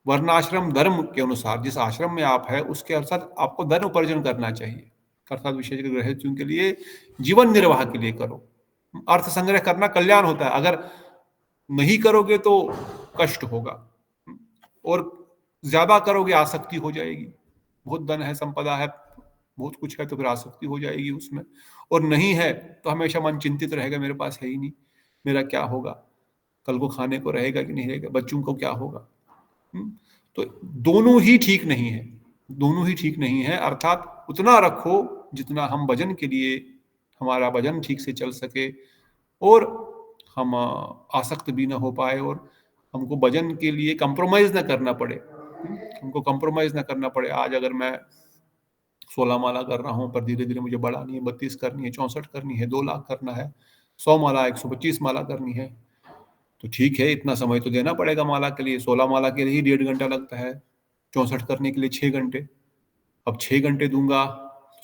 वर्णाश्रम धर्म के अनुसार जिस आश्रम में आप है उसके अनुसार आपको धन उपार्जन करना चाहिए, अर्थात विशेषकर गृहस्थियों के लिए जीवन निर्वाह के लिए करो। अर्थ संग्रह करना कल्याण होता है, अगर नहीं करोगे तो कष्ट होगा, और ज्यादा करोगे आसक्ति हो जाएगी। बहुत धन है, संपदा है, बहुत कुछ है, तो फिर आसक्ति हो जाएगी उसमें, और नहीं है तो हमेशा मन चिंतित रहेगा, मेरे पास है ही नहीं, मेरा क्या होगा, कल को खाने को रहेगा कि नहीं रहेगा, बच्चों को क्या होगा। तो दोनों ही ठीक नहीं है, दोनों ही ठीक नहीं है। अर्थात उतना रखो जितना हम भजन के लिए, हमारा भजन ठीक से चल सके और हम आसक्त भी ना हो पाए, और हमको भजन के लिए कंप्रोमाइज ना करना पड़े, हमको कंप्रोमाइज ना करना पड़े। आज अगर मैं 16 माला कर रहा हूं, पर धीरे धीरे मुझे बढ़ानी है, 32 करनी है, 64 करनी है, 2 लाख करना है, 100 माला 125 माला करनी है, तो ठीक है, इतना समय तो देना पड़ेगा माला के लिए। 16 माला के लिए ही 1.5 घंटा लगता है, 64 करने के लिए 6 घंटे। अब 6 घंटे दूंगा,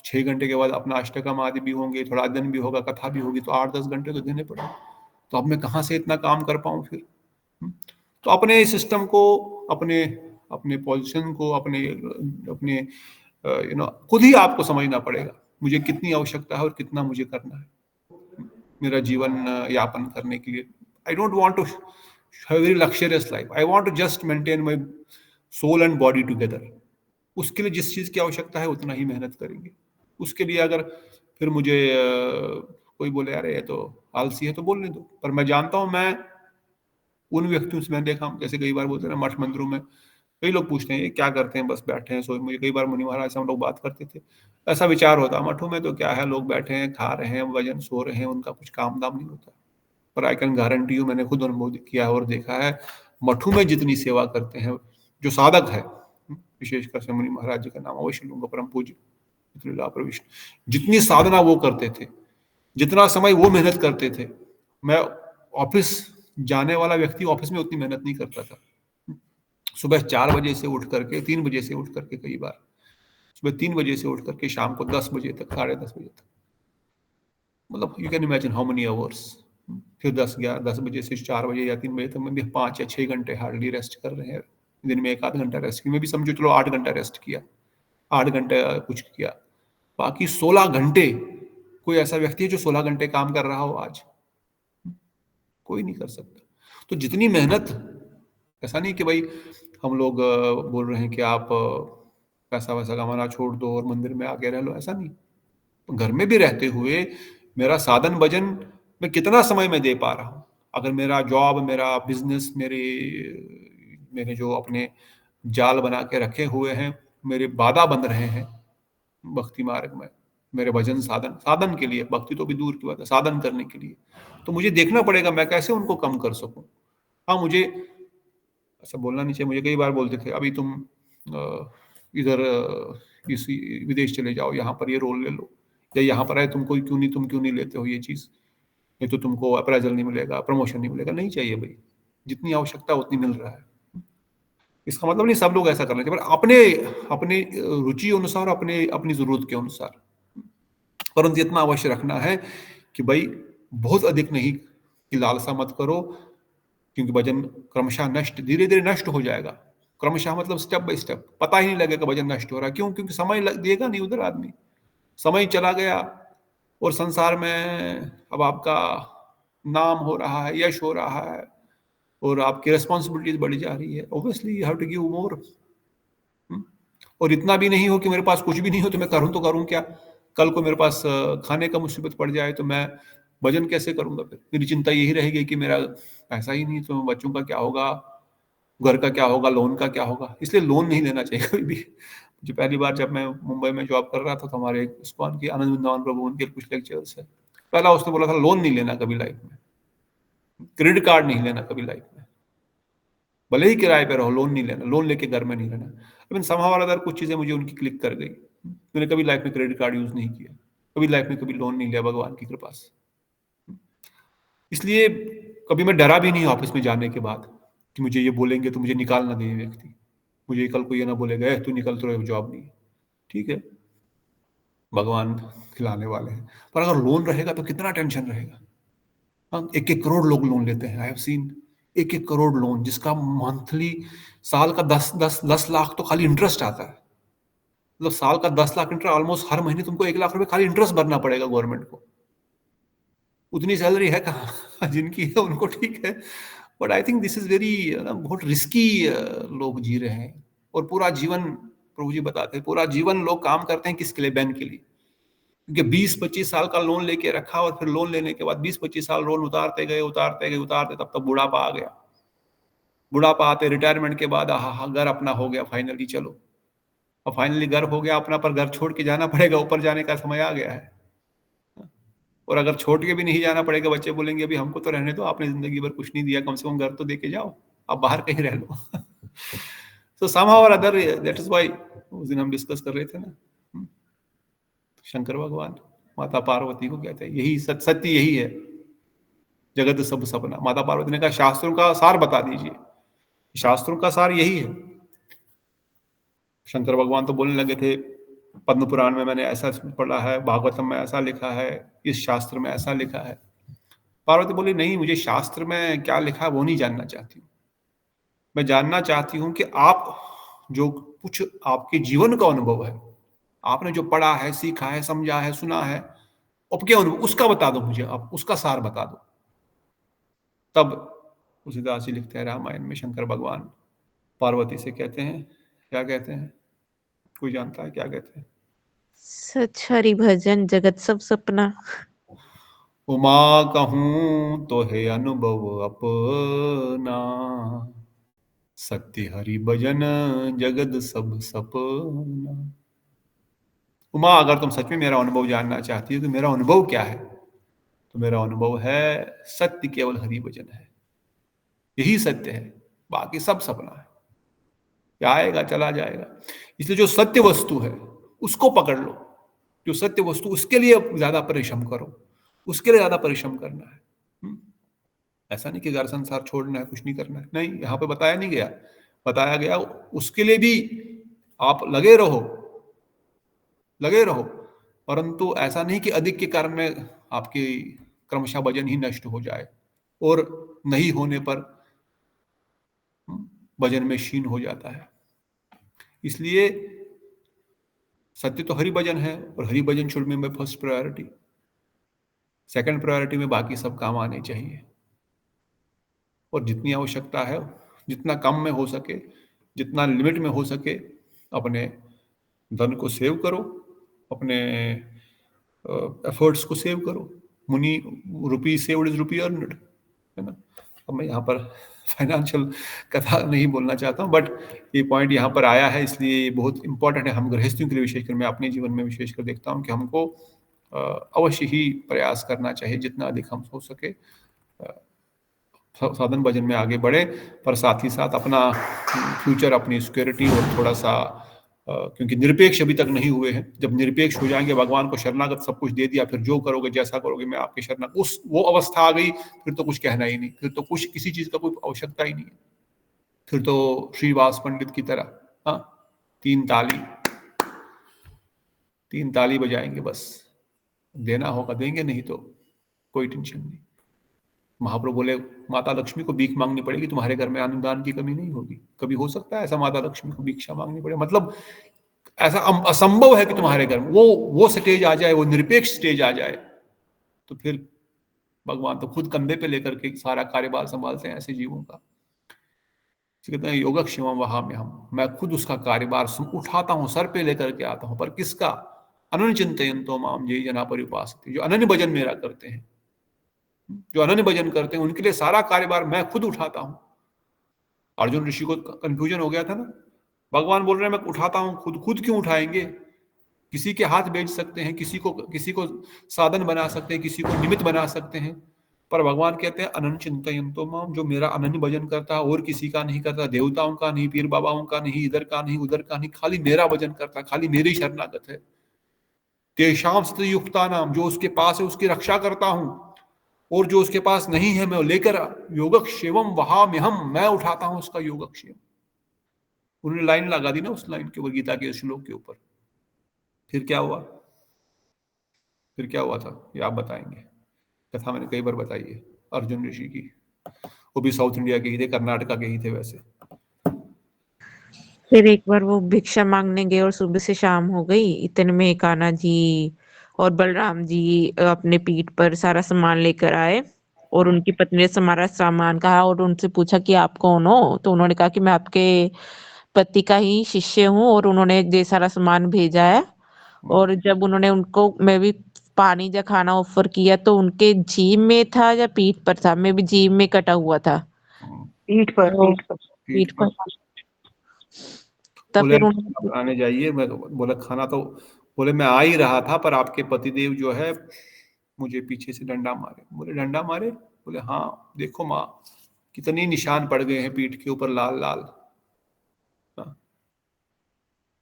6 घंटे के बाद अपना अष्टकम आदि भी होंगे, थोड़ा अध्ययन भी होगा, कथा भी होगी, तो 8-10 घंटे तो देने पड़ेंगे। तो अब मैं कहाँ से इतना काम कर पाऊँ फिर। तो अपने सिस्टम को, अपने अपने पोजीशन को, अपने अपने खुद ही आपको समझना पड़ेगा, मुझे कितनी आवश्यकता है और कितना मुझे करना है मेरा जीवन यापन करने के लिए। I don't want to have a very luxurious life. I want to just maintain my soul and body together. उसके लिए जिस चीज की आवश्यकता है उतना ही मेहनत करेंगे। उसके लिए अगर फिर मुझे कोई बोले अरे ये तो आलसी है, तो बोलने दो। पर मैं जानता हूं, मैं उन व्यक्तियों से, मैंने देखा, जैसे कई बार बोलते हैं ना, मठ मंदिरों में कई लोग पूछते हैं ये क्या करते हैं, बस बैठे हैं सोए। मुझे कई बार मुनि महाराज से हम लोग बात करते थे, ऐसा विचार होता मठों में तो क्या है, लोग बैठे हैं, खा रहे हैं, भजन, सो रहे हैं, उनका कुछ काम दाम नहीं होता। पर आई कैन गारंटी यू, मैंने खुद अनुभव किया है और देखा है, मठों में जितनी सेवा करते हैं जो साधक है, विशेषकर से मुनि महाराज जी का नाम अवश्य लूंगा, परम पूज्य मित्रलीला प्रविष्ट, जितनी साधना वो करते थे, जितना समय वो मेहनत करते थे, मैं ऑफिस जाने वाला व्यक्ति ऑफिस में उतनी मेहनत नहीं करता था। सुबह 4 बजे से उठ करके, 3 बजे से उठ करके, कई बार सुबह 3 बजे से उठ करके शाम को 10 बजे तक, 10:30 बजे तक, मतलब you can imagine how many hours. फिर 10 बजे से 4 बजे या 3 बजे तक में भी 5 या 6 घंटे हार्डली रेस्ट कर रहे हैं। दिन में 1-8 घंटा रेस्ट किया, मैं भी समझो चलो 8 घंटा रेस्ट किया, 8 घंटे कुछ किया, बाकी 16 घंटे। कोई ऐसा व्यक्ति है जो 16 घंटे काम कर रहा हो आज? कोई नहीं कर सकता। तो जितनी मेहनत, ऐसा नहीं कि भाई हम लोग बोल रहे हैं कि आप पैसा वैसा कमाना छोड़ दो और मंदिर में आके रह लो, ऐसा नहीं। घर में भी रहते हुए मेरा साधन भजन में कितना समय मैं दे पा रहा हूँ। अगर मेरा जॉब, मेरा बिजनेस, मेरे जो अपने जाल बना के रखे हुए हैं, मेरे बाधा बन रहे हैं भक्ति मार्ग में, मेरे भजन साधन के लिए, भक्ति तो भी दूर की बात है, साधन करने के लिए, तो मुझे देखना पड़ेगा मैं कैसे उनको कम कर सकूं। हाँ, मुझे ऐसा बोलना नहीं चाहिए, मुझे कई बार बोलते थे अभी तुम इधर किसी विदेश चले जाओ, यहाँ पर ये रोल ले लो, या यहाँ पर आए तुम क्यों नहीं लेते हो ये चीज, नहीं तो तुमको अप्राइजल नहीं मिलेगा, प्रमोशन नहीं मिलेगा। नहीं चाहिए भाई, जितनी आवश्यकता उतनी मिल रहा है। इसका मतलब नहीं सब लोग ऐसा करना चाहिए, पर अपने अपने रुचि अनुसार, अपने अपनी जरूरत के अनुसार, परंतु इतना अवश्य रखना है कि भाई बहुत अधिक नहीं कि लालसा मत करो, क्योंकि भजन क्रमशः नष्ट, धीरे धीरे नष्ट हो जाएगा। क्रमशः मतलब स्टेप बाय स्टेप, पता ही नहीं लगेगा भजन नष्ट हो रहा है। क्यों? क्योंकि समय देगा नहीं उधर आदमी, समय चला गया और संसार में अब आपका नाम हो रहा है, यश हो रहा है, और आपकी रिस्पॉन्सिबिलिटीज बढ़ी जा रही है। Obviously you have to give more. और इतना भी नहीं हो कि मेरे पास कुछ भी नहीं हो तो मैं करूं तो करूं क्या, कल को मेरे पास खाने का मुसीबत पड़ जाए तो मैं भजन कैसे करूंगा? फिर मेरी चिंता यही रहेगी कि मेरा पैसा ही नहीं, तो बच्चों का क्या होगा, घर का क्या होगा, लोन का क्या होगा। इसलिए लोन नहीं लेना चाहिए कोई भी। मुझे पहली बार जब मैं मुंबई में जॉब कर रहा था तो हमारे इस्कॉन की आनंद वृंदावन प्रभु उनके कुछ लेक्चर्स है, पहला उसने बोला था लोन नहीं लेना कभी लाइफ में, क्रेडिट कार्ड नहीं लेना कभी लाइफ में, भले ही किराए पे रहो, लोन नहीं लेना, लोन लेके घर में नहीं रहना। लेकिन समहार कुछ चीजें मुझे उनकी क्लिक कर गई। मैंने कभी लाइफ में क्रेडिट कार्ड यूज नहीं किया, कभी लाइफ में कभी लोन नहीं लिया भगवान की कृपा से। इसलिए कभी मैं डरा भी नहीं ऑफिस में जाने के बाद कि मुझे ये बोलेंगे तो मुझे निकाल ना दे व्यक्ति, मुझे कल को ये ना बोलेगा तू निकल, तो जॉब नहीं। ठीक है, भगवान खिलाने वाले हैं। पर अगर लोन रहेगा तो कितना टेंशन रहेगा। हाँ, 1-1 करोड़ लोग लोन लेते हैं। I have seen 1-1 crore loan, जिसका मंथली साल का 10 लाख तो खाली इंटरेस्ट आता है। मतलब साल का 10 लाख इंटरेस्ट, ऑलमोस्ट हर महीने तुमको 1 लाख रुपए खाली इंटरेस्ट भरना पड़ेगा गवर्नमेंट को। उतनी सैलरी है कहाँ जिनकी है उनको ठीक है, but I think this is very बहुत रिस्की लोग जी रहे हैं। और पूरा जीवन, प्रभु जी बताते हैं, पूरा जीवन लोग काम करते हैं किसके लिए? बैंक के लिए। क्योंकि 20-25 साल का लोन लेके रखा और फिर लोन लेने के बाद 20-25 साल लोन उतारते गए, तब तक बुढ़ापा आ गया। बुढ़ापा आते, रिटायरमेंट के बाद घर अपना हो गया फाइनली, चलो और फाइनली घर हो गया अपना, पर घर छोड़ के जाना पड़ेगा, ऊपर जाने का समय आ गया है। और अगर छोड़ के भी नहीं जाना पड़ेगा, बच्चे बोलेंगे अभी हमको तो रहने दो, आपने जिंदगी भर कुछ नहीं दिया, कम से कम घर तो दे के जाओ, आप बाहर कहीं रह लो। सो somehow or other, that is why उस दिन हम डिस्कस कर रहे थे ना, शंकर भगवान माता पार्वती को कहते हैं यही सत्य यही है, जगत सब सपना। माता पार्वती ने कहा शास्त्रों का सार बता दीजिए, शास्त्रों का सार यही है। शंकर भगवान तो बोलने लगे थे पद्म पुराण में मैंने ऐसा पढ़ा है, भागवतम में ऐसा लिखा है, इस शास्त्र में ऐसा लिखा है। पार्वती बोली नहीं, मुझे शास्त्र में क्या लिखा है वो नहीं जानना चाहती हूँ, मैं जानना चाहती हूँ कि आप जो कुछ आपके जीवन का अनुभव है, आपने जो पढ़ा है, सीखा है, समझा है, सुना है, आपके अनुभव उसका बता दो मुझे, आप उसका सार बता दो। तब तुलसीदास जी लिखते हैं रामायण में, शंकर भगवान पार्वती से कहते हैं, क्या कहते हैं, कोई जानता है क्या कहते हैं? सच हरि भजन जगत सब सपना। उमा कहूं तो है अनुभव अपना, सत्य हरि भजन जगत सब सपना। उमा, अगर तुम सच में मेरा अनुभव जानना चाहती हो कि मेरा अनुभव क्या है, तो मेरा अनुभव है सत्य केवल हरि भजन है, यही सत्य है, बाकी सब सपना है, क्या आएगा चला जाएगा। इसलिए जो सत्य वस्तु है उसको पकड़ लो, जो सत्य वस्तु, उसके लिए ज्यादा परिश्रम करो, उसके लिए ज्यादा परिश्रम करना है। ऐसा नहीं कि घर संसार छोड़ना है, कुछ नहीं करना है, नहीं, यहाँ पे बताया नहीं गया, बताया गया उसके लिए भी आप लगे रहो, लगे रहो, परंतु ऐसा नहीं कि अधिक के कारण में आपकी क्रमशः भजन ही नष्ट हो जाए और नहीं होने पर भजन में क्षीण हो जाता है। इसलिए सत्य तो हरि भजन है, और Hari bhajan should be my first priority. Second priority में बाकी सब काम आने चाहिए, और जितनी आवश्यकता है, जितना कम में हो सके, जितना लिमिट में हो सके, अपने धन को सेव करो, अपने एफर्ट्स को सेव करो। मुनि रुपी सेव्ड इज रुपी अर्नड, है ना। अब मैं यहाँ पर फाइनेंशियल कथा नहीं बोलना चाहता हूँ, बट ये पॉइंट यहाँ पर आया है, इसलिए ये बहुत इंपॉर्टेंट है हम गृहस्थियों के लिए, विशेषकर मैं अपने जीवन में विशेषकर देखता हूँ कि हमको अवश्य ही प्रयास करना चाहिए जितना अधिक हम हो सके साधन भजन में आगे बढ़े, पर साथ ही साथ अपना फ्यूचर, अपनी सिक्योरिटी और थोड़ा सा क्योंकि निरपेक्ष अभी तक नहीं हुए हैं, जब निरपेक्ष हो जाएंगे, भगवान को शरणागत सब कुछ दे दिया, फिर जो करोगे जैसा करोगे मैं आपके शरणा, उस वो अवस्था आ गई, फिर तो कुछ कहना ही नहीं, फिर तो कुछ किसी चीज का कोई आवश्यकता ही नहीं है। फिर तो श्रीवास पंडित की तरह, हाँ, तीन ताली बजाएंगे, बस देना होगा देंगे, नहीं तो कोई टेंशन नहीं। महाप्रभु बोले माता लक्ष्मी को भीख मांगनी पड़ेगी, तुम्हारे घर में अनुदान की कमी नहीं होगी। कभी हो सकता है ऐसा माता लक्ष्मी को भिक्षा मांगनी पड़े? मतलब ऐसा असंभव है कि तुम्हारे घर में वो स्टेज आ जाए, वो निरपेक्ष स्टेज आ जाए, तो फिर भगवान तो खुद कंधे पे लेकर के सारा कार्यभार संभालते हैं ऐसे जीवों का। कहते हैं योगक्षेमम वहाम्यहम्, मैं खुद उसका कार्यभार उठाता हूँ, सर पे लेकर के आता हूँ, पर किसका? अनन्य चिंतयन्तो माम ये जना परिउपासते, जो अनन्य भजन मेरा करते हैं, जो अनन्य भजन करते हैं, उनके लिए सारा कार्यभार मैं खुद उठाता हूं। अर्जुन ऋषि को कंफ्यूजन हो गया था ना, भगवान बोल रहे हैं मैं उठाता हूं, खुद क्यों उठाएंगे? किसी के हाथ बेच सकते हैं, किसी को साधन बना सकते हैं, किसी को निमित्त बना सकते हैं, पर भगवान कहते हैं अनन्य चिंतयन्तो माम, जो मेरा अनन्य भजन करता है, और किसी का नहीं करता, देवताओं का नहीं, पीर बाबाओं का नहीं, इधर का नहीं, उधर का नहीं, खाली मेरा भजन करता, खाली मेरी शरणागत है। तेषां सतयुक्ता नाम, जो उसके पास है उसकी रक्षा करता हूं, और जो उसके पास नहीं है मैं लेकर योगक्षेमम वहाम्यहम्, मैं उठाता हूं उसका योगक्षेम। उन्होंने लाइन लगा दी ना उस लाइन के ऊपर, गीता के श्लोक के ऊपर। फिर क्या हुआ? फिर क्या हुआ था ये आप बताएंगे। कथा मैंने कई बार बताई है अर्जुन ऋषि की, वो भी साउथ इंडिया के ही थे, कर्नाटका के ही थे वैसे। फिर एक बार वो भिक्षा मांगने गए और सुबह से शाम हो गई, इतने में कान्हा जी और बलराम जी अपने पीठ पर सारा सामान लेकर आए और उनकी पत्नी ने सारा सामान कहा और उनसे पूछा कि आप कौन हो, तो उन्होंने कहा कि मैं आपके पति का ही शिष्य हूँ और उन्होंने ये सारा सामान भेजा है। और जब उन्होंने उनको मैं भी पानी या खाना ऑफर किया तो उनके जीभ में था या पीठ पर था, मैं भी जीभ में कटा हुआ था। पीठ पर तो पीठ पर पीठ पर तब बोले फिर आप आने जाइए। मैं तो बोला खाना तो, बोले मैं आ ही रहा था पर आपके पतिदेव जो है मुझे पीछे से डंडा मारे। बोले डंडा मारे? बोले हाँ, देखो माँ कितने निशान पड़ गए हैं पीठ के ऊपर, लाल लाल। हाँ,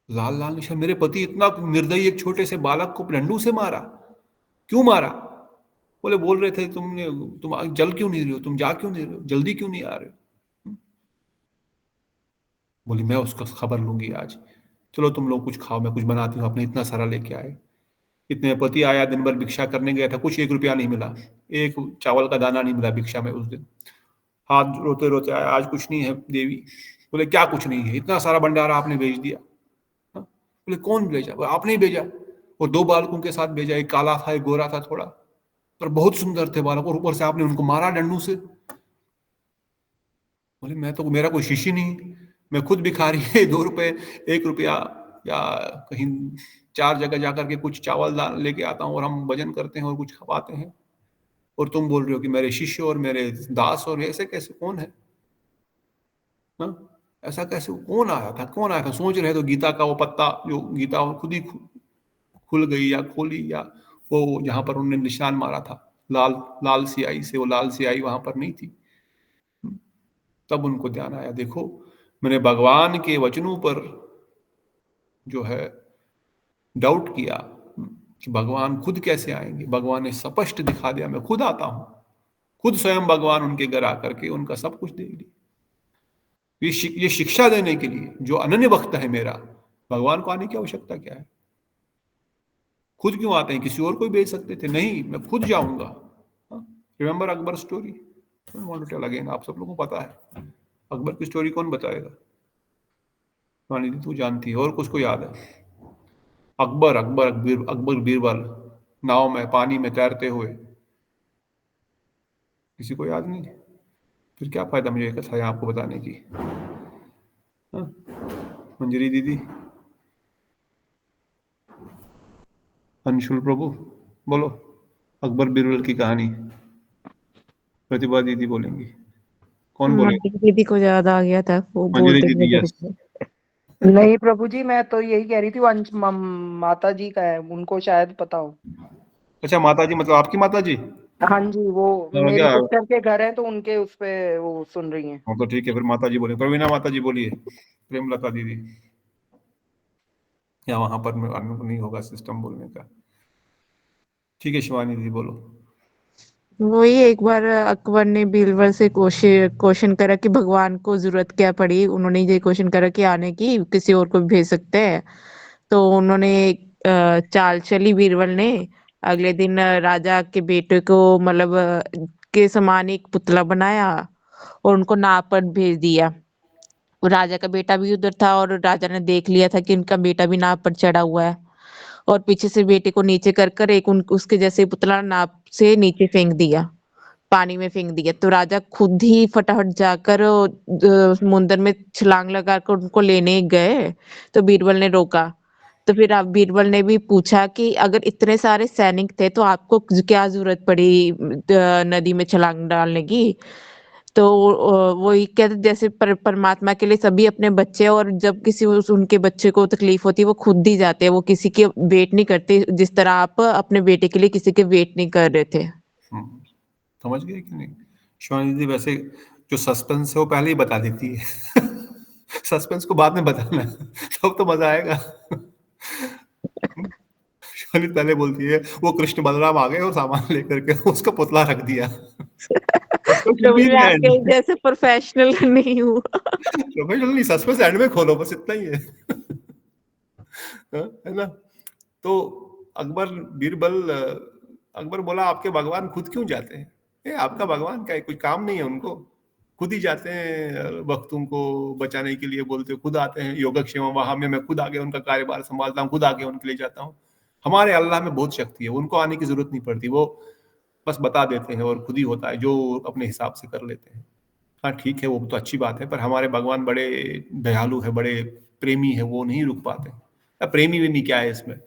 लाल लाल निशान। मेरे पति इतना निर्दयी एक छोटे से बालक को डंडू से मारा, क्यों मारा? बोले बोल रहे थे तुम जल क्यों नहीं रहे हो, तुम जा क्यों नहीं रहे हो, जल्दी क्यों नहीं आ रहे हो? बोली मैं उसको खबर लूंगी आज। चलो तुम लोग कुछ खाओ, मैं कुछ बनाती हूँ। अपने इतना सारा लेके आए। इतने पति आया, दिन भर भिक्षा करने गया था, कुछ 1 रुपया नहीं मिला, एक चावल का दाना नहीं मिला भिक्षा में उस दिन। हाथ रोते रोते आया, आज कुछ नहीं है देवी। बोले क्या कुछ नहीं है, इतना सारा भंडारा आपने भेज दिया? हाँ? बोले कौन भेजा? बोले, आपने ही भेजा। और 2 बालकों के साथ भेजा, एक काला था एक गोरा था थोड़ा, पर बहुत सुंदर थे बालक, और ऊपर से आपने उनको मारा डंडू से। बोले मैं तो, मेरा कोई शिष्य नहीं, मैं खुद भिखारी है, 2 रुपए 1 रुपया या कहीं 4 जगह जाकर के कुछ चावल दाल लेके आता हूँ और हम भजन करते हैं और कुछ खवाते हैं, और तुम बोल रहे हो कि मेरे शिष्य और मेरे दास, और ऐसे कैसे? कौन है? हाँ? ऐसा कैसे? कौन आया था, कौन आया था? सोच रहे तो गीता का वो पत्ता, जो गीता खुद ही खुल गई या खोली, या वो जहां पर उन्होंने निशान मारा था लाल लाल सियाही से, वो लाल सियाही वहां पर नहीं थी। तब उनको ध्यान आया, देखो मैंने भगवान के वचनों पर जो है डाउट किया कि भगवान खुद कैसे आएंगे। भगवान ने स्पष्ट दिखा दिया, मैं खुद आता हूं। खुद स्वयं भगवान उनके घर आकर के उनका सब कुछ देख लिया। ये शिक्षा देने के लिए, जो अनन्य भक्त है मेरा, भगवान को आने की आवश्यकता क्या है? खुद क्यों आते हैं? किसी और को भेज सकते थे, नहीं मैं खुद जाऊंगा। रिमेंबर अकबर स्टोरी, अगेन आप सब लोगों को पता है अकबर की स्टोरी, कौन बताएगा? रानी तू जानती है, और कुछ याद है? अकबर अकबर अकबर बीरबल नाव में पानी में तैरते हुए, किसी को याद नहीं? फिर क्या फायदा मुझे कथा है आपको बताने की? हाँ? मंजरी दीदी, अंशुल प्रभु, बोलो अकबर बीरबल की कहानी। प्रतिभा दीदी बोलेंगी, कौन बोलेगा? मंजरी दीदी को याद आ गया था, वो मंजरी बोलते दीदी, हुए यस। नहीं प्रभु जी, मैं तो यही कह रही थी, वो माता जी का है, उनको शायद पता हो। अच्छा माता जी, मतलब आपकी माता जी? हाँ जी, वो मेरी क्या? सिस्टर के घर है तो उनके उस पे वो सुन रही हैं। हाँ तो ठीक है, फिर माता जी बोले। प्रवीणा माता जी बोलिए, प्रेमलता दीदी, या वहां पर नहीं होगा सिस्टम बोलने का? ठीक है, शिवानी दीदी बोलो। वही एक बार अकबर ने बीरबल से क्वेश्चन करा कि भगवान को जरूरत क्या पड़ी, उन्होंने ये क्वेश्चन करा कि आने की, किसी और को भी भेज सकते हैं। तो उन्होंने चाल चली बीरबल ने, अगले दिन राजा के बेटे को मतलब के समान एक पुतला बनाया और उनको नाव पर भेज दिया। वो राजा का बेटा भी उधर था और राजा ने देख लिया था कि उनका बेटा भी नाव पर चढ़ा हुआ है, और पीछे से बेटे को नीचे कर कर एक उसके जैसे पुतला नाव से नीचे फेंक दिया, पानी में फेंक दिया। तो राजा खुद ही फटाफट जाकर समुंदर में छलांग लगाकर उनको लेने गए, तो बीरबल ने रोका। तो फिर अब बीरबल ने भी पूछा कि अगर इतने सारे सैनिक थे तो आपको क्या जरूरत पड़ी नदी में छलांग डालने की? तो वही कहते जैसे परमात्मा के लिए सभी अपने बच्चे, और जब किसी उनके बच्चे को तकलीफ होती है वो खुद ही जाते हैं, वो किसी के वेट नहीं करते, जिस तरह आप अपने बेटे के लिए किसी के वेट नहीं कर रहे थे। समझ गए कि नहीं? शिवानी दीदी वैसे जो सस्पेंस है वो पहले ही बता देती है। सस्पेंस को बाद में बताना है, तब तो मजा आएगा। शिवानी पहले बोलती है वो कृष्ण बलराम आ गए और सामान लेकर के उसका पुतला रख दिया। तो मैं आपके जैसे प्रोफेशनल नहीं हूँ। प्रोफेशनल नहीं, सस्पेंस एंड में खोलो, बस इतना ही है। है ना? तो अकबर अकबर बोला आपके भगवान खुद क्यों जाते हैं? ये आपका भगवान का कोई काम नहीं है उनको, खुद ही जाते हैं भक्तों को बचाने के लिए, बोलते खुद आते हैं योगक्षेम वहां में, मैं खुद आके उनका कार्यभार संभालता हूँ, खुद आके उनके लिए जाता हूँ। हमारे अल्लाह में बहुत शक्ति है, उनको आने की जरूरत नहीं पड़ती, वो बस बता देते हैं और खुद ही होता है जो अपने हिसाब से कर लेते हैं। हाँ ठीक है, वो तो अच्छी बात है, पर हमारे भगवान बड़े दयालु है, बड़े प्रेमी है, वो नहीं रुक पाते। प्रेमी वेमी क्या है इसमें?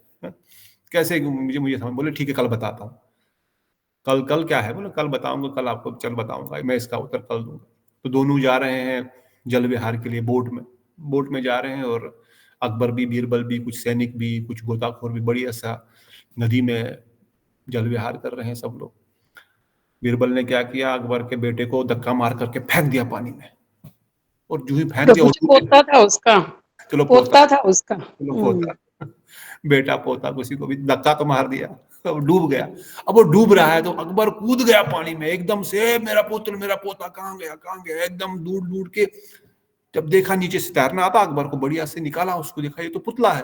कैसे मुझे समझ, बोले ठीक है कल बताता हूँ। कल क्या है? बोले कल बताऊंगा, कल आपको चल बताऊंगा, मैं इसका उत्तर कल दूंगा। तो दोनों जा रहे हैं जल विहार के लिए बोट में जा रहे हैं, और अकबर भी, बीरबल भी, कुछ सैनिक भी, कुछ गोताखोर भी, बड़ी ऐसा नदी में जल विहार कर रहे हैं सब लोग। बीरबल ने क्या किया, अकबर के बेटे को धक्का मार करके फेंक दिया पानी में, और जो ही फेंक दिया, पोता था उसका, चलो पोता था उसका, चलो पोता, बेटा पोता, किसी को भी धक्का तो मार दिया, अब डूब गया। अब वो डूब रहा है तो अकबर कूद गया पानी में एकदम से, मेरा पुत्र मेरा पोता कहाँ गया, एकदम दूर के। जब देखा नीचे से तैरना आता अकबर को, बढ़िया से निकाला उसको, देखा ये तो पुतला है,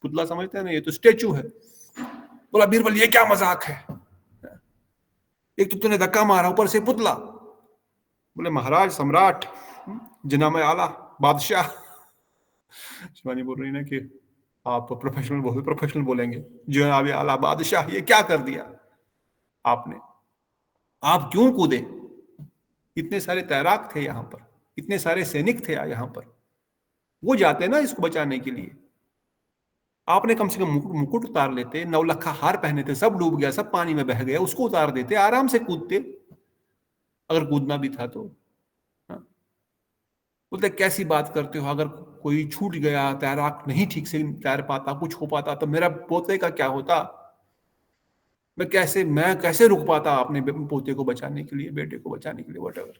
पुतला समझते हैं ना, ये तो स्टेचू है। बोला बीरबल ये क्या मजाक है, एक तो तूने धक्का मारा, ऊपर से पुतला। बोले महाराज, सम्राट, जनाब आला, बादशाह। शिवानी बोल रही ना कि आप प्रोफेशनल बोलेंगे, जनाब आला बादशाह, ये क्या कर दिया आपने, आप क्यों कूदे? इतने सारे तैराक थे यहाँ पर, इतने सारे सैनिक थे यहाँ पर, वो जाते ना इसको बचाने के लिए। आपने कम से कम मुकुट उतार लेते, नौलखा हार पहने थे, सब डूब गया, सब पानी में बह गया, उसको उतार देते, आराम से कूदते, अगर कूदना भी था तो। बोलते कैसी बात करते हो, अगर कोई छूट गया, तैराक नहीं ठीक से तैर पाता, कुछ हो पाता तो मेरा पोते का क्या होता? मैं कैसे रुक पाता अपने पोते को बचाने के लिए, बेटे को बचाने के लिए, व्हाटएवर।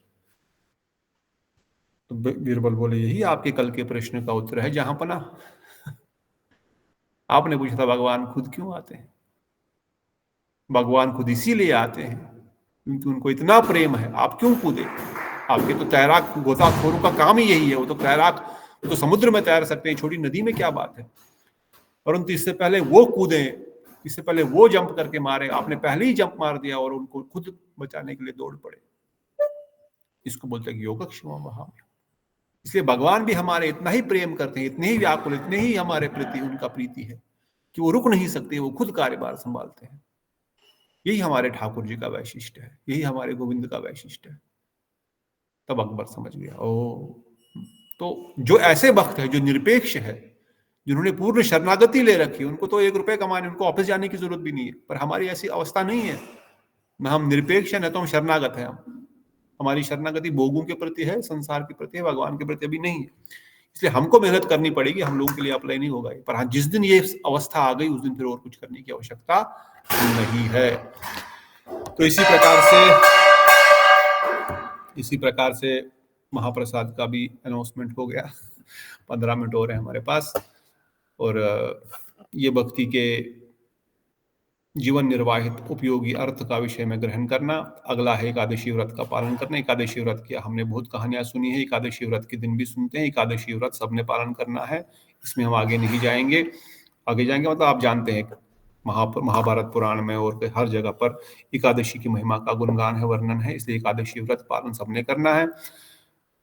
तो बीरबल बोले यही आपके कल के प्रश्न का उत्तर है जहां पना। आपने पूछा था भगवान खुद क्यों आते हैं? भगवान खुद इसीलिए आते हैं क्योंकि उनको इतना प्रेम है। आप क्यों कूदे? आपके तो तैराक गोताखोरों का काम ही यही है, वो तो तैराक तो समुद्र में तैर सकते हैं, छोटी नदी में क्या बात है। परंतु इससे पहले वो कूदे, इससे पहले वो जंप करके मारे, आपने पहले ही जंप मार दिया और उनको खुद बचाने के लिए दौड़ पड़े। इसको बोलते हैं योगक्षेम वहाम्यहम्। इसलिए भगवान भी हमारे इतना ही प्रेम करते हैं, इतने ही व्याकुल, इतने ही हमारे प्रति उनका प्रीति है कि वो रुक नहीं सकते, वो खुद कार्यभार संभालते हैं। यही हमारे ठाकुर जी का वैशिष्ट्य है, यही हमारे गोविंद का वैशिष्ट्य है। तब अकबर समझ गया, ओ तो जो ऐसे भक्त है, जो निरपेक्ष है, जिन्होंने पूर्ण शरणागति ले रखी, उनको तो 1 रुपए कमाने, उनको ऑफिस जाने की जरूरत भी नहीं है। पर हमारी ऐसी अवस्था नहीं है, न हम निरपेक्ष है, न तो हम शरणागत है। हमारी शरणागति भोगों के प्रति है, संसार के प्रति है, भगवान के प्रति अभी नहीं है। इसलिए हमको मेहनत करनी पड़ेगी, हम लोगों के लिए अप्लाई नहीं होगा। पर हाँ, जिस दिन ये अवस्था आ गई उस दिन फिर और कुछ करने की आवश्यकता नहीं है। तो इसी प्रकार से महाप्रसाद का भी अनाउंसमेंट हो गया। 15 मिनट और है हमारे पास। और ये भक्ति के जीवन निर्वाहित उपयोगी अर्थ का विषय में ग्रहण करना। अगला है एकादशी व्रत का पालन करना। एकादशी व्रत की हमने बहुत कहानियां सुनी है, एकादशी व्रत के दिन भी सुनते हैं। एकादशी व्रत सबने पालन करना है, इसमें हम आगे नहीं जाएंगे। आगे जाएंगे मतलब आप जानते हैं, महाभारत पुराण में और हर जगह पर एकादशी की महिमा का गुणगान है, वर्णन है। इसलिए एकादशी व्रत पालन सबने करना है।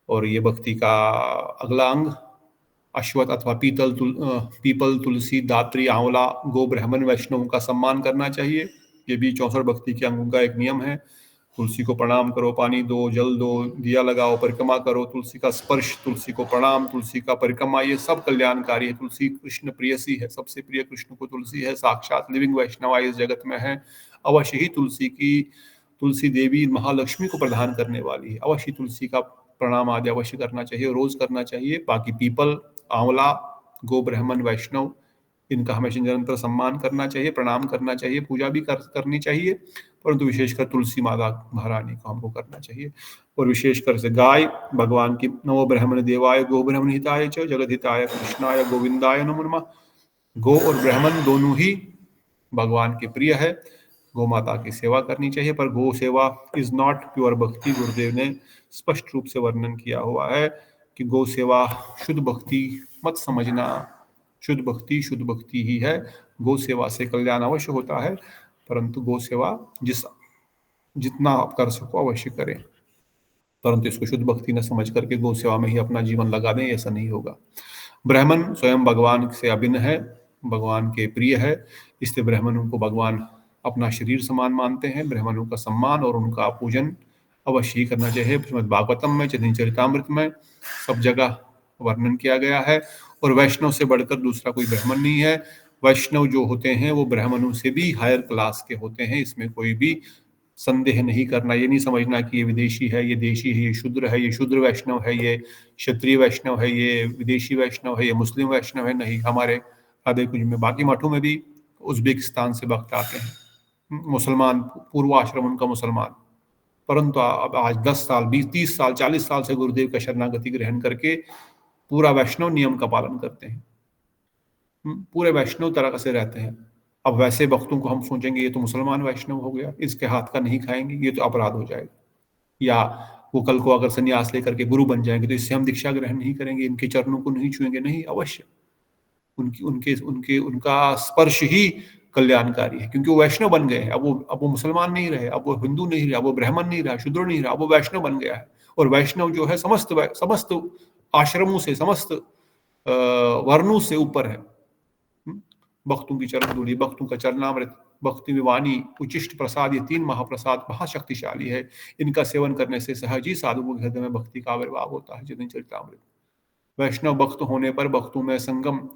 और ये भक्ति का अगला अंग अश्वत्थ अथवा पीपल, तुलसी, दात्री, आंवला, गो, ब्राह्मण, वैष्णव का सम्मान करना चाहिए। ये भी 64 भक्ति के अंगों का एक नियम है। तुलसी को प्रणाम करो, पानी दो, जल दो, दिया लगाओ, परिक्रमा करो, तुलसी का स्पर्श, तुलसी को प्रणाम, तुलसी का परिक्रमा, ये सब कल्याणकारी है। तुलसी कृष्ण प्रियसी है, सबसे प्रिय कृष्ण को तुलसी है। साक्षात लिविंग वैष्णव इस जगत में है। अवश्य ही तुलसी देवी महालक्ष्मी को प्रदान करने वाली है। अवश्य तुलसी का प्रणाम आदि अवश्य करना चाहिए, रोज करना चाहिए। बाकी पीपल, आंवला, गो, ब्राह्मण, वैष्णव, इनका हमेशा निरंतर सम्मान करना चाहिए, प्रणाम करना चाहिए, पूजा भी करनी चाहिए। परंतु विशेषकर तुलसी माता महारानी को हमको करना चाहिए। और विशेषकर से गाय, भगवान की नमो ब्राह्मण देवाय गो ब्राह्मण हिताय च जगत हिताय कृष्णाय गोविंदाय नमो नमः। गो और ब्राह्मण दोनों ही भगवान के प्रिय है। गौ माता की सेवा करनी चाहिए, पर गो सेवा इज नॉट प्योर भक्ति। गुरुदेव ने स्पष्ट रूप से वर्णन किया हुआ है कि गौ सेवा शुद्ध भक्ति मत समझना। शुद्ध भक्ति ही है। गौ सेवा से कल्याण अवश्य होता है, परंतु गौ सेवा जितना आप कर सको अवश्य करें, परंतु इसको शुद्ध भक्ति न समझ करके गौ सेवा में ही अपना जीवन लगा दें, ऐसा नहीं होगा। ब्राह्मण स्वयं भगवान से अभिन्न है, भगवान के प्रिय है, इसलिए ब्राह्मणों को भगवान अपना शरीर समान मानते हैं। ब्राह्मणों का सम्मान और उनका पूजन अवश्य ही करना चाहिए। श्रीमद् भागवतम में, चरितामृत में सब जगह वर्णन किया गया है। और वैष्णव से बढ़कर दूसरा कोई ब्राह्मण नहीं है। वैष्णव जो होते हैं वो ब्राह्मणों से भी हायर क्लास के होते हैं, इसमें कोई भी संदेह नहीं करना। ये नहीं समझना कि ये विदेशी है, ये देशी है, ये शूद्र है, ये शूद्र वैष्णव है, ये क्षत्रिय वैष्णव है, ये विदेशी वैष्णव है, ये मुस्लिम वैष्णव है। नहीं, हमारे राधे कुंज में बाकी मठों में भी उज्बेकिस्तान से भक्त आते हैं, मुसलमान, पूर्वाश्रम उनका मुसलमान, परंतु अब आज 10 साल, 20, 30 साल, 40 साल से गुरुदेव का शरणागति ग्रहण करके पूरा वैष्णव नियम का पालन करते हैं, पूरे वैष्णव तरह से रहते हैं। अब वैसे भक्तों को हम सोचेंगे ये तो मुसलमान वैष्णव हो गया, इसके हाथ का नहीं खाएंगे, ये तो अपराध हो जाएगा। या वो कल को अगर संन्यास लेकर के गुरु बन जाएंगे तो इससे हम दीक्षा ग्रहण नहीं करेंगे, इनके चरणों को नहीं छुएंगे। नहीं, अवश्य उनका स्पर्श ही कल्याणकारी है, क्योंकि वो वैष्णव बन गए हैं। अब वो मुसलमान नहीं रहे, अब वो हिंदू नहीं रहे, अब वो ब्राह्मण नहीं रहा, शूद्र नहीं रहा, अब वो वैष्णव बन गया है। और वैष्णव जो है समस्त आश्रमों से, समस्त वर्णों से ऊपर है। भक्तों की चरण धूलि, भक्तों का चरणामृत, भक्ति विवाणी, उचिष्ट प्रसाद, ये 3 महाप्रसाद महाशक्तिशाली है। इनका सेवन करने से सहज ही साधु के हृदय में भक्ति का आविर्भाव होता है। चरितामृत। वैष्णव भक्त होने पर भक्तों में संगम,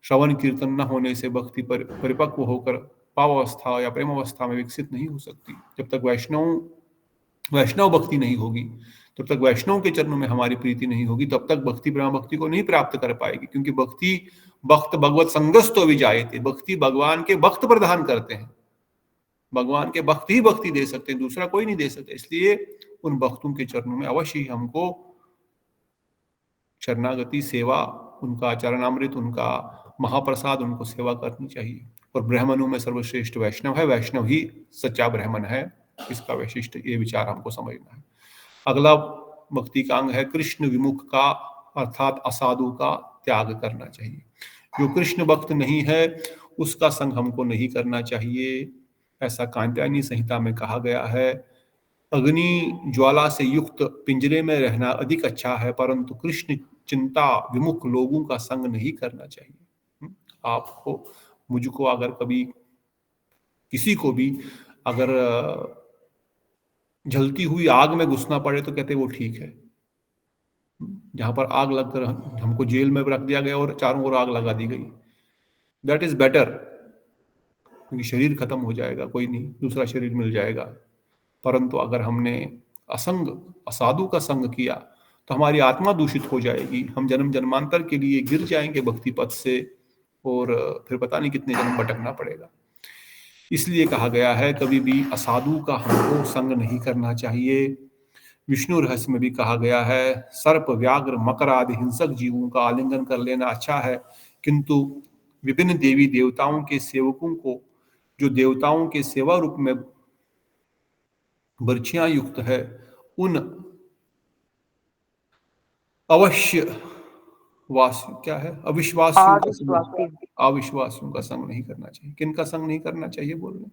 श्रवण कीर्तन न होने से भक्ति पर परिपक्व होकर भावावस्था या प्रेम अवस्था में विकसित नहीं हो सकती। जब तक वैष्णव भक्ति नहीं होगी, तब तक वैष्णव के चरणों में हमारी प्रीति नहीं होगी, तब तक भक्ति प्रेम भक्ति को नहीं प्राप्त कर पाएगी। क्योंकि भक्त भगवत संगस्तो विजायते, भक्ति भगवान के भक्त प्रदान करते हैं। भगवान के भक्त ही भक्ति दे सकते हैं, दूसरा कोई नहीं दे सकता। इसलिए उन भक्तों के चरणों में अवश्य ही हमको शरणागति सेवा, उनका चरणामृत, उनका महाप्रसाद, उनको सेवा करनी चाहिए। और ब्राह्मणों में सर्वश्रेष्ठ वैष्णव है, वैष्णव ही सच्चा ब्राह्मण है। इसका वैशिष्ट ये विचार हमको समझना है। अगला भक्ति का अंग है कृष्ण विमुख का, अर्थात असाधु का त्याग करना चाहिए। जो कृष्ण भक्त नहीं है उसका संग हमको नहीं करना चाहिए। ऐसा कात्यायनी संहिता में कहा गया है। अग्नि ज्वाला से युक्त पिंजरे में रहना अधिक अच्छा है, परंतु कृष्ण चिंता विमुख लोगों का संग नहीं करना चाहिए। आपको, मुझको अगर कभी किसी को भी अगर जलती हुई आग में घुसना पड़े तो कहते वो ठीक है। जहां पर आग लगकर हमको जेल में रख दिया गया और चारों ओर आग लगा दी गई, दैट इज बेटर, क्योंकि शरीर खत्म हो जाएगा, कोई नहीं, दूसरा शरीर मिल जाएगा। परंतु अगर हमने असाधु का संग किया तो हमारी आत्मा दूषित हो जाएगी, हम जन्म जन्मांतर के लिए गिर जाएंगे भक्ति पथ से, और फिर पता नहीं कितने जन्म भटकना पड़ेगा। इसलिए कहा गया है कभी भी असाधु का हमको संग नहीं करना चाहिए। विष्णु रहस्य में भी कहा गया है सर्प, व्याघ्र, मकर आदि हिंसक जीवों का आलिंगन कर लेना अच्छा है, किंतु विभिन्न देवी देवताओं के सेवकों को, जो देवताओं के सेवा रूप में बर्छियां युक्त है, उन अविश्वासियों का संग नहीं करना चाहिए। किनका संग नहीं करना चाहिए बोल रहे?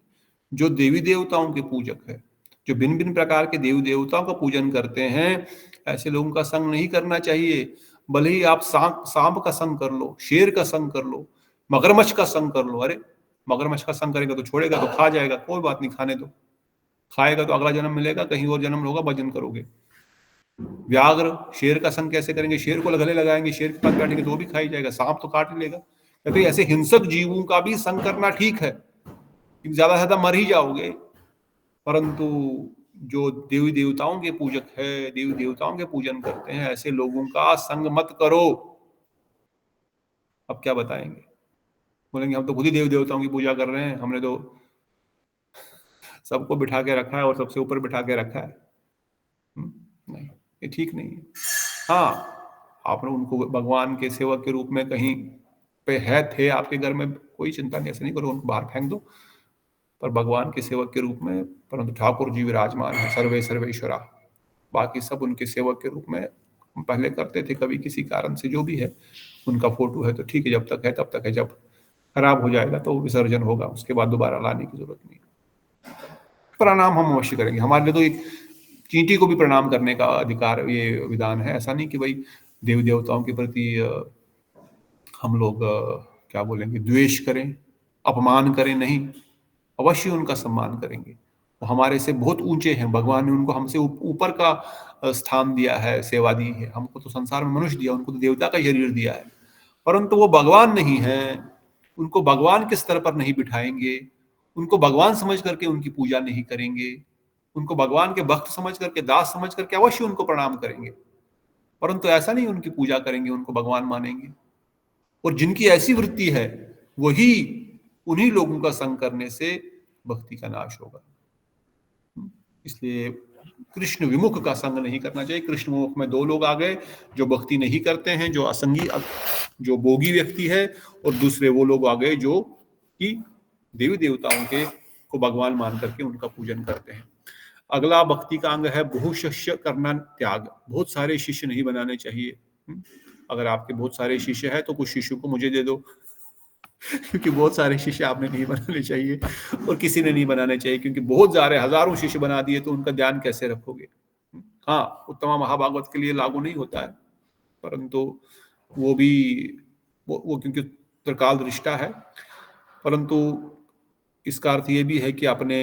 जो देवी देवताओं के पूजक है, जो भिन्न भिन्न प्रकार के देवी देवताओं का पूजन करते हैं, ऐसे लोगों का संग नहीं करना चाहिए। भले ही आप सांप का संग कर लो, शेर का संग कर लो, मगरमच्छ का संग कर लो। अरे मगरमच्छ का संग करेगा तो छोड़ेगा तो खा जाएगा, कोई बात नहीं, खाने दो। खाएगा तो अगला जन्म मिलेगा, कहीं और जन्म होगा, भजन करोगे। व्याघ्र, शेर का संग कैसे करेंगे? शेर को गले लगाएंगे, शेर के पास बैठेंगे तो वो भी खाई जाएगा, सांप तो काट ही लेगा। तो ऐसे हिंसक जीवों का भी संग करना ठीक है, ज्यादा से ज्यादा मर ही जाओगे। परंतु जो देवी देवताओं के पूजक है, देवी देवताओं के पूजन करते हैं, ऐसे लोगों का संग मत करो। अब क्या बताएंगे? बोलेंगे हम तो खुद ही देवी देवताओं की पूजा कर रहे हैं, हमने तो सबको बिठा के रखा है और सबसे ऊपर बिठा के रखा है। नहीं, ये ठीक नहीं है। हाँ, आपने उनको भगवान के सेवक के रूप में कहीं पे थे आपके घर में, कोई चिंता नहीं, ऐसे नहीं करो, उनको बाहर फेंक दो, पर भगवान के सेवक के रूप में, परंतु ठाकुर जी विराजमान है, सर्वे सर्वेश्वरा। बाकी सब उनके सेवक के रूप में हम पहले करते थे, कभी किसी कारण से जो भी है, उनका फोटो है तो ठीक है, जब तक है तब तक है, जब खराब हो जाएगा तो विसर्जन होगा, उसके बाद दोबारा लाने की जरूरत नहीं। प्रणाम हम अवश्य करेंगे, हमारे लिए तो एक चींटी को भी प्रणाम करने का अधिकार ये विधान है। ऐसा नहीं कि भाई देव देवताओं के प्रति हम लोग क्या बोलेंगे, द्वेष करें, अपमान करें, नहीं, अवश्य उनका सम्मान करेंगे। वो हमारे से बहुत ऊंचे हैं, भगवान ने उनको हमसे ऊपर का स्थान दिया है, सेवा दी है। हमको तो संसार में मनुष्य दिया, उनको तो देवता का शरीर दिया है, परंतु वो भगवान नहीं है। उनको भगवान के स्तर पर नहीं बिठाएंगे, उनको भगवान समझ करके उनकी पूजा नहीं करेंगे, उनको भगवान के भक्त समझ करके, दास समझ करके अवश्य उनको प्रणाम करेंगे, परंतु ऐसा नहीं उनकी पूजा करेंगे, उनको भगवान मानेंगे। और जिनकी ऐसी वृत्ति है वही, उन्हीं लोगों का संग करने से भक्ति का नाश होगा। इसलिए कृष्ण विमुख का संग नहीं करना चाहिए। कृष्ण विमुख में दो लोग आ गए, जो भक्ति नहीं करते हैं, जो असंगी, जो भोगी व्यक्ति है, और दूसरे वो लोग आ गए जो कि देवी देवताओं के को भगवान मान करके उनका पूजन करते हैं। अगला भक्ति का अंग है बहुशिष्य करना त्याग। बहुत सारे शिष्य नहीं बनाने चाहिए। अगर आपके बहुत सारे शिष्य हैं तो कुछ शिष्यों को मुझे दे दो, क्योंकि बहुत सारे शिष्य आपने नहीं बनाने चाहिए और किसी ने नहीं बनाने चाहिए, क्योंकि बहुत सारे हजारों शिष्य बना दिए तो उनका ध्यान कैसे रखोगे। हाँ, उत्तम महाभागवत के लिए लागू नहीं होता है, परंतु वो भी वो क्योंकि त्रिकाल दृष्टा है, परंतु इसका अर्थ ये भी है कि अपने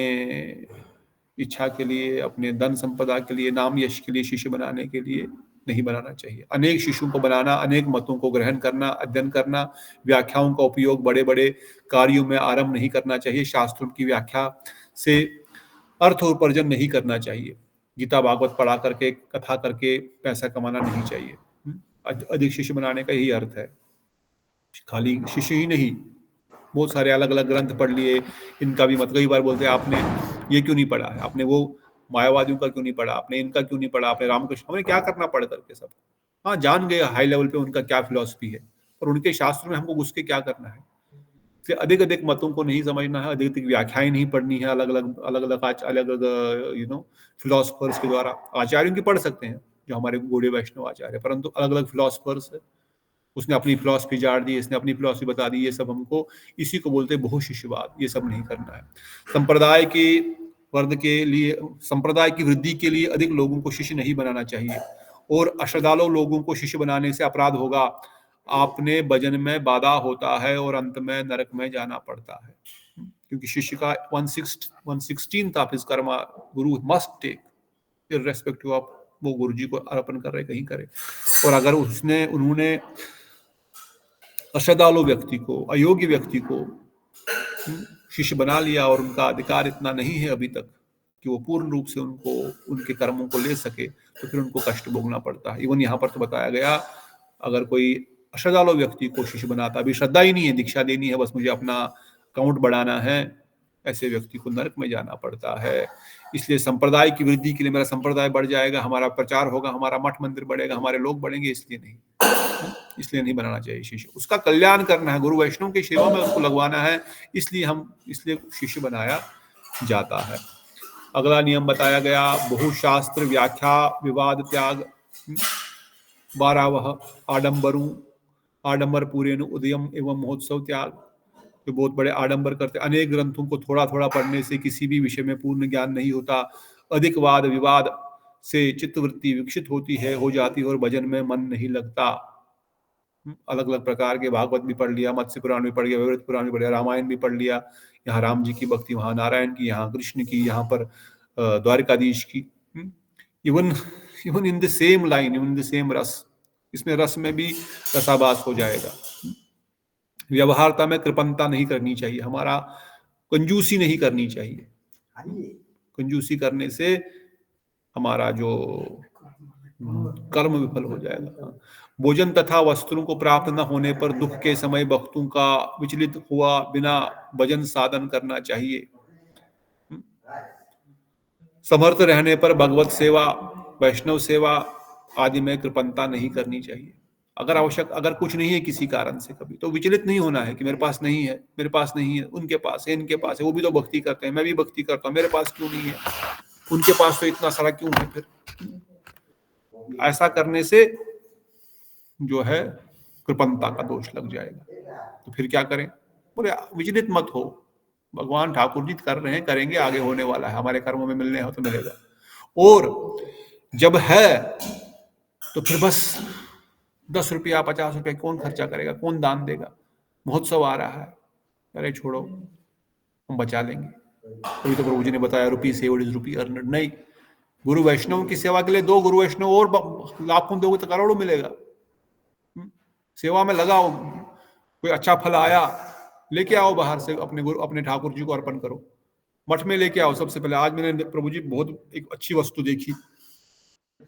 इच्छा के लिए, अपने धन संपदा के लिए, नाम यश के लिए शिष्य बनाने के लिए नहीं बनाना चाहिए। अनेक शिष्यों को बनाना, अनेक मतों को ग्रहण करना, अध्ययन करना, व्याख्याओं का उपयोग बड़े बड़े कार्यों में आरंभ नहीं करना चाहिए। शास्त्रों की व्याख्या से अर्थ उपार्जन नहीं करना चाहिए। गीता भागवत पढ़ा करके, कथा करके पैसा कमाना नहीं चाहिए। अधिक शिष्य बनाने का यही अर्थ है। खाली शिष्य ही नहीं, बहुत सारे अलग अलग ग्रंथ पढ़ लिए, इनका भी मत। कई बार बोलते हैं आपने ये क्यों नहीं पढ़ा है, आपने वो मायावादियों का क्यों नहीं पढ़ा, आपने इनका क्यों नहीं पढ़ा, आपने रामकृष्ण, हमें क्या करना पढ़ करके सब। हाँ, जान गए हाई लेवल पे उनका क्या फिलॉसफी है, और उनके शास्त्र में हमको घुस के क्या करना है। अधिक अधिक मतों को नहीं समझना है, अधिक अधिक व्याख्याएं नहीं पढ़नी है अलग अलग फिलोसफर्स के द्वारा। आचार्यों की पढ़ सकते हैं जो हमारे गौड़ीय वैष्णव आचार्य, परंतु अलग अलग फिलोसफर्स है, उसने अपनी फिलॉसफी झाड़ दी, इसने अपनी फिलॉसफी बता दी, ये सब हमको, इसी को बोलते हैं बहुशिष्यवाद। ये सब नहीं करना है। संप्रदाय के वर्ग के लिए, संप्रदाय की वृद्धि के लिए अधिक लोगों को शिष्य नहीं बनाना चाहिए, और अश्रद्धालु लोगों को शिष्य बनाने से अपराध होगा। आपने भजन में बाधा होता है और अंत में नरक में जाना पड़ता है, क्योंकि शिष्य का 1/16 of his Karma Guru must take, irrespective of वो गुरु जी को अर्पण कर रहे कहीं करे। और अगर उन्होंने अश्रद्धालु व्यक्ति को, अयोग्य व्यक्ति को शिष्य बना लिया और उनका अधिकार इतना नहीं है अभी तक कि वो पूर्ण रूप से उनको, उनके कर्मों को ले सके, तो फिर उनको कष्ट भोगना पड़ता है। इवन यहाँ पर तो बताया गया, अगर कोई अश्रद्धालु व्यक्ति को शिष्य बनाता, अभी श्रद्धा ही नहीं है, दीक्षा देनी है, बस मुझे अपना अकाउंट बढ़ाना है, ऐसे व्यक्ति को नरक में जाना पड़ता है। इसलिए संप्रदाय की वृद्धि के लिए, मेरा संप्रदाय बढ़ जाएगा, हमारा प्रचार होगा, हमारा मठ मंदिर बढ़ेगा, हमारे लोग बढ़ेंगे, इसलिए नहीं बनाना चाहिए शिष्य। उसका कल्याण करना है, गुरु वैष्णव की सेवा में उसको लगवाना है, इसलिए शिष्य बनाया जाता है। अगला नियम बताया गया, बहुशास्त्र व्याख्या विवाद त्याग। 12वां आडंबर पूरेन उदयम एवं महोत्सव त्याग। जो बहुत बड़े आडंबर करते, अनेक ग्रंथों को थोड़ा थोड़ा पढ़ने से किसी भी विषय में पूर्ण ज्ञान नहीं होता। अधिक वाद विवाद से चित्तवृत्ति विकसित होती है, हो जाती है, और भजन में मन नहीं लगता। अलग अलग प्रकार के भागवत भी पढ़ लिया, मत्स्य पुराण भी पढ़ लिया, विवृत पुराण भी पढ़ लिया, रामायण भी पढ़ लिया, यहाँ राम जी की भक्ति, वहाँ नारायण की, यहाँ कृष्ण की, यहाँ पर द्वारकाधीश की। Even in the same line, even in the same रस, इसमें रस में भी रसाभास हो जाएगा। व्यवहारता में कृपणता नहीं करनी चाहिए, हमारा कंजूसी नहीं करनी चाहिए। कंजूसी करने से हमारा जो कर्म विफल हो जाएगा। भोजन तथा वस्त्रों को प्राप्त न होने पर दुख के समय भक्तों का विचलित हुआ बिना भजन साधन करना चाहिए। समर्थ रहने पर भगवत सेवा, वैष्णव सेवा आदि में कृपणता नहीं करनी चाहिए। अगर कुछ नहीं है किसी कारण से कभी, तो विचलित नहीं होना है कि मेरे पास नहीं है, मेरे पास नहीं है, उनके पास है, इनके पास है, वो भी तो भक्ति करते हैं, मैं भी भक्ति करता हूँ, मेरे पास क्यों नहीं है, उनके पास तो इतना सारा क्यों है। फिर ऐसा करने से जो है कृपणता का दोष लग जाएगा। तो फिर क्या करें? बोले विचलित मत हो, भगवान ठाकुर जी कर रहे हैं, करेंगे, आगे होने वाला है, हमारे कर्मों में मिलने हो तो मिलेगा। और जब है तो फिर बस 10 रुपया 50 रुपया कौन खर्चा करेगा, कौन दान देगा, महोत्सव आ रहा है, अरे छोड़ो हम बचा लेंगे। अभी तो प्रभु जी ने बताया रुपी सेव्ड इज रुपी अर्नड। नहीं, गुरु वैष्णव की सेवा के लिए 2 गुरु वैष्णव और लाखों दोगे तो करोड़ों मिलेगा। सेवा में लगाओ, कोई अच्छा फल आया लेके आओ बाहर से, अपने ठाकुर जी को अर्पण करो, मठ में लेके आओ। सबसे पहले आज मैंने प्रभु जी बहुत एक अच्छी वस्तु देखी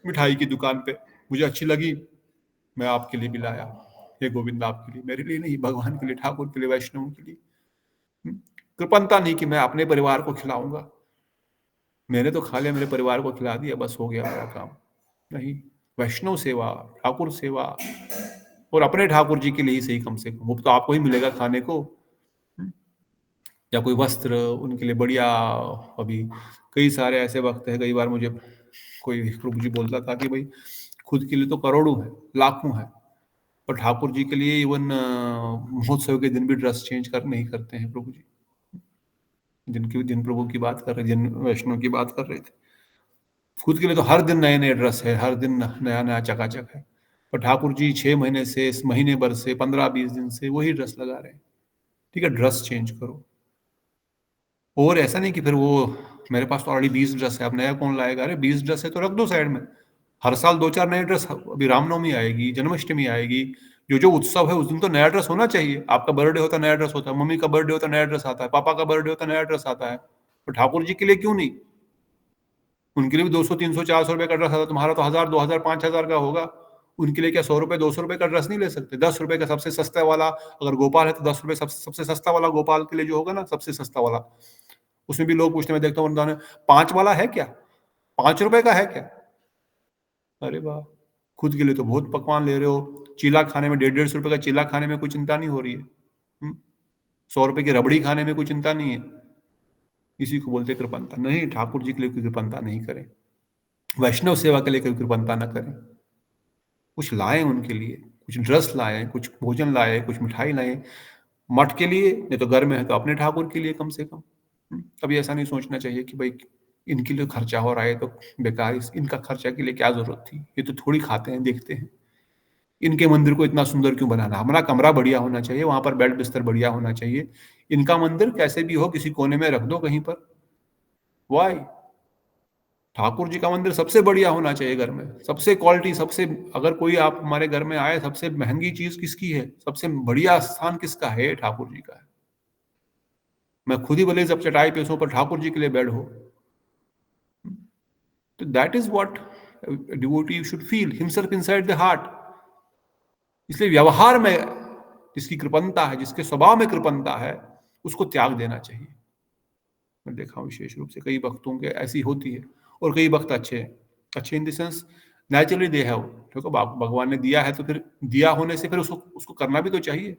मिठाई की दुकान पे, मुझे अच्छी लगी, मैं आपके लिए भी लाया। हे गोविंद, आपके लिए, मेरे लिए नहीं, भगवान के लिए, ठाकुर के लिए, वैष्णव के लिए। कृपणता नहीं कि मैं अपने परिवार को खिलाऊंगा, मैंने तो खा लिया, मेरे परिवार को खिला दिया, बस हो गया मेरा काम। नहीं, वैष्णव सेवा, ठाकुर सेवा, और अपने ठाकुर जी के लिए ही सही, कम से कम वो तो आपको ही मिलेगा खाने को, या कोई वस्त्र उनके लिए बढ़िया। अभी कई सारे ऐसे वक्त है, कई बार मुझे कोई प्रभु जी बोलता था कि भाई खुद के लिए तो करोड़ों है, लाखों है, और ठाकुर जी के लिए इवन महोत्सव के दिन भी ड्रेस चेंज नहीं करते हैं प्रभु जी। जिन प्रभु की बात कर रहे, जिन वैष्णव की बात कर रहे थे, खुद के लिए तो हर दिन नए नए ड्रेस है, हर दिन नया नया चकाचक है, पर ठाकुर जी 6 महीने से, इस महीने भर से, 15-20 दिन से वही ड्रेस लगा रहे हैं। ठीक है, ड्रेस चेंज करो। और ऐसा नहीं कि फिर वो मेरे पास तो ऑलरेडी 20 ड्रेस है, अब नया कौन लाएगा, अरे 20 ड्रेस है तो रख दो साइड में। हर साल 2-4 नए ड्रेस, अभी रामनवमी आएगी, जन्माष्टमी आएगी, जो उत्सव है उस दिन तो नया ड्रेस होना चाहिए। आपका बर्थडे होता है नया ड्रेस होता है, मम्मी का बर्थडे होता है नया ड्रेस आता है, पापा का बर्थडे होता है नया ड्रेस आता है, तो ठाकुर जी के लिए क्यों नहीं? उनके लिए भी 200, 300, 400 रुपए का ड्रेस आता है, तुम्हारा तो 1000, 2000, 5000 का होगा। उनके लिए क्या 100 रुपए, 200 रुपए का ड्रेस नहीं ले सकते? 10 रुपए का सबसे सस्ता वाला, अगर गोपाल है तो 10 रुपए सबसे सस्ता वाला गोपाल के लिए जो होगा ना, सबसे सस्ता वाला, उसमें भी लोग पूछते, मैं देखता हूँ 5 वाला है क्या, 5 रुपए का है क्या? अरे वाह, खुद के लिए तो बहुत पकवान ले रहे हो। चीला खाने में 150 रुपए का चीला खाने में कोई चिंता नहीं हो रही है, 100 रुपए की रबड़ी खाने में कोई चिंता नहीं है। इसी को बोलते कृपणता। नहीं, ठाकुर जी के लिए कोई कृपणता नहीं करें, वैष्णव सेवा के लिए कोई कृपणता न करें। कुछ लाएं उनके लिए, कुछ ड्रेस लाएं, कुछ भोजन लाएं, कुछ मिठाई लाएं, मठ के लिए, नहीं तो घर में है तो अपने ठाकुर के लिए कम से कम। कभी ऐसा नहीं सोचना चाहिए कि भाई इनके लिए खर्चा हो रहा है तो बेकार, इनका खर्चा के लिए क्या जरूरत थी, ये तो थोड़ी खाते हैं, देखते हैं। इनके मंदिर को इतना सुंदर क्यों बनाना? हमारा कमरा बढ़िया होना चाहिए, वहां पर बेड बिस्तर बढ़िया होना चाहिए। इनका मंदिर कैसे भी हो, किसी कोने में रख दो कहीं पर, वाई? ठाकुर जी का मंदिर सबसे बढ़िया होना चाहिए घर में, सबसे क्वालिटी, सबसे, अगर कोई आप हमारे घर में आए, सबसे महंगी चीज किसकी है, सबसे बढ़िया स्थान किसका है? ठाकुर जी का है। मैं खुद ही भले जब चटाई पे सो, पर ठाकुर जी के लिए बेड हो, तो that is what devotee should feel himself inside the heart. इसलिए व्यवहार में जिसकी कृपणता है, जिसके स्वभाव में कृपणता है, उसको त्याग देना चाहिए। मैं देखा विशेष रूप से कई भक्तों के ऐसी होती है, और कई भक्त अच्छे इन द सेंस नेचुरली दे है। देखो भगवान ने दिया है तो फिर दिया होने से फिर उसको करना भी तो चाहिए।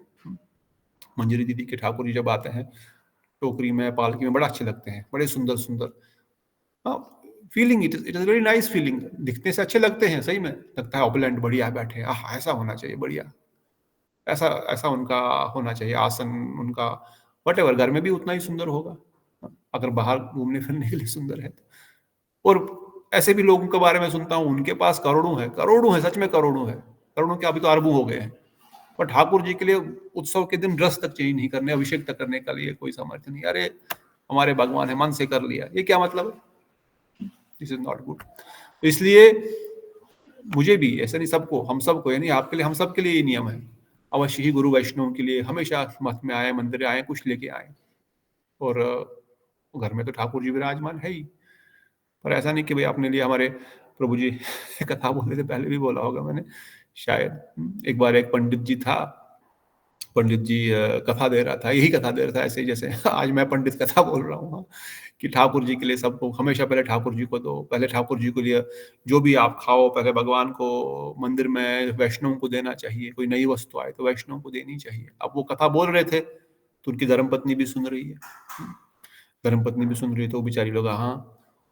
मंजरी दीदी के ठाकुर जी जब आते हैं टोकरी में, पालकी में, बड़ा अच्छे लगते हैं, बड़े सुंदर सुंदर feeling, it is very nice feeling. दिखने से अच्छे लगते हैं, सही में लगता है ऑपलैंड, बढ़िया बैठे हैं, ऐसा होना चाहिए, बढ़िया, ऐसा उनका होना चाहिए आसन उनका, वटेवर। घर में भी उतना ही सुंदर होगा, अगर बाहर घूमने फिरने के लिए सुंदर है तो। और ऐसे भी लोगों के बारे में सुनता हूँ, उनके पास करोड़ों है, सच में करोड़ों है, करोड़ों के अभी तो अरबों हो गए हैं, पर ठाकुर जी के लिए उत्सव के दिन ड्रेस तक चेंज नहीं करने, अभिषेक तक करने का लिए कोई सामर्थ्य नहीं। अरे हमारे भगवान है, मन से कर लिया, ये क्या मतलब है? This is not good. इसलिए मुझे भी ऐसा नहीं, सबको, हम सबको, यानी आपके लिए, हम सब के लिए ये नियम है, अवश्य ही गुरु वैष्णव के लिए हमेशा मठ में आए, मंदिर आए, कुछ लेके आए, और घर में तो ठाकुर जी विराजमान है ही। पर ऐसा नहीं कि भाई अपने लिए, हमारे प्रभु जी कथा बोलने से पहले भी बोला होगा मैंने शायद, एक बार एक पंडित जी था, पंडित जी कथा दे रहा था, यही कथा दे रहा था ऐसे जैसे आज मैं पंडित कथा बोल रहा हूँ, कि ठाकुर जी के लिए सबको हमेशा पहले ठाकुर जी को दो, पहले ठाकुर जी के लिए जो भी आप खाओ, पहले भगवान को, मंदिर में वैष्णव को देना चाहिए, कोई नई वस्तु आए तो वैष्णव को देनी चाहिए। अब वो कथा बोल रहे थे तो उनकी धर्मपत्नी भी सुन रही है, धर्मपत्नी भी सुन रही है, तो बेचारी लोग,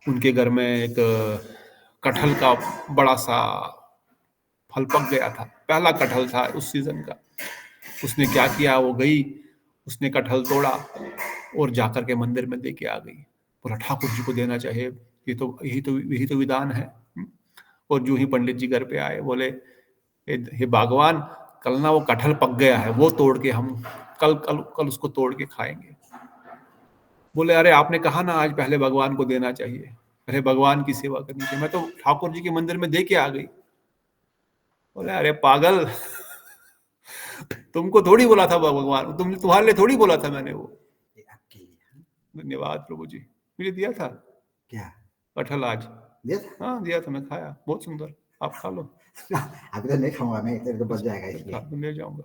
उनके घर में एक कटहल का बड़ा सा फल पक गया था, पहला कटहल था उस सीजन का। उसने क्या किया, वो गई उसने कटहल तोड़ा और जाकर के मंदिर में दे के आ गई। बोला ठाकुर जी को देना चाहिए, यही तो विधान है। और जो ही पंडित जी घर पे आए बोले हे भगवान, कल ना वो कटहल पक गया है, वो तोड़ के हम कल कल कल उसको तोड़ के खाएंगे। बोले अरे आपने कहा ना आज पहले भगवान को देना चाहिए, पहले भगवान की सेवा करनी चाहिए, मैं तो ठाकुर जी के मंदिर में दे के आ गई। बोले अरे पागल, तुमको थोड़ी बोला था भगवान, तुम्हारे लिए थोड़ी बोला था मैंने वो। धन्यवाद प्रभु जी, मुझे दिया था क्या कटहल आज। दिया था? हाँ दिया था, मैं खाया, बहुत सुंदर, आप खा लो। अभी तो नहीं खाऊंगा मैं, तेरे को बच जाएगा इसलिए। ले जाऊंगा,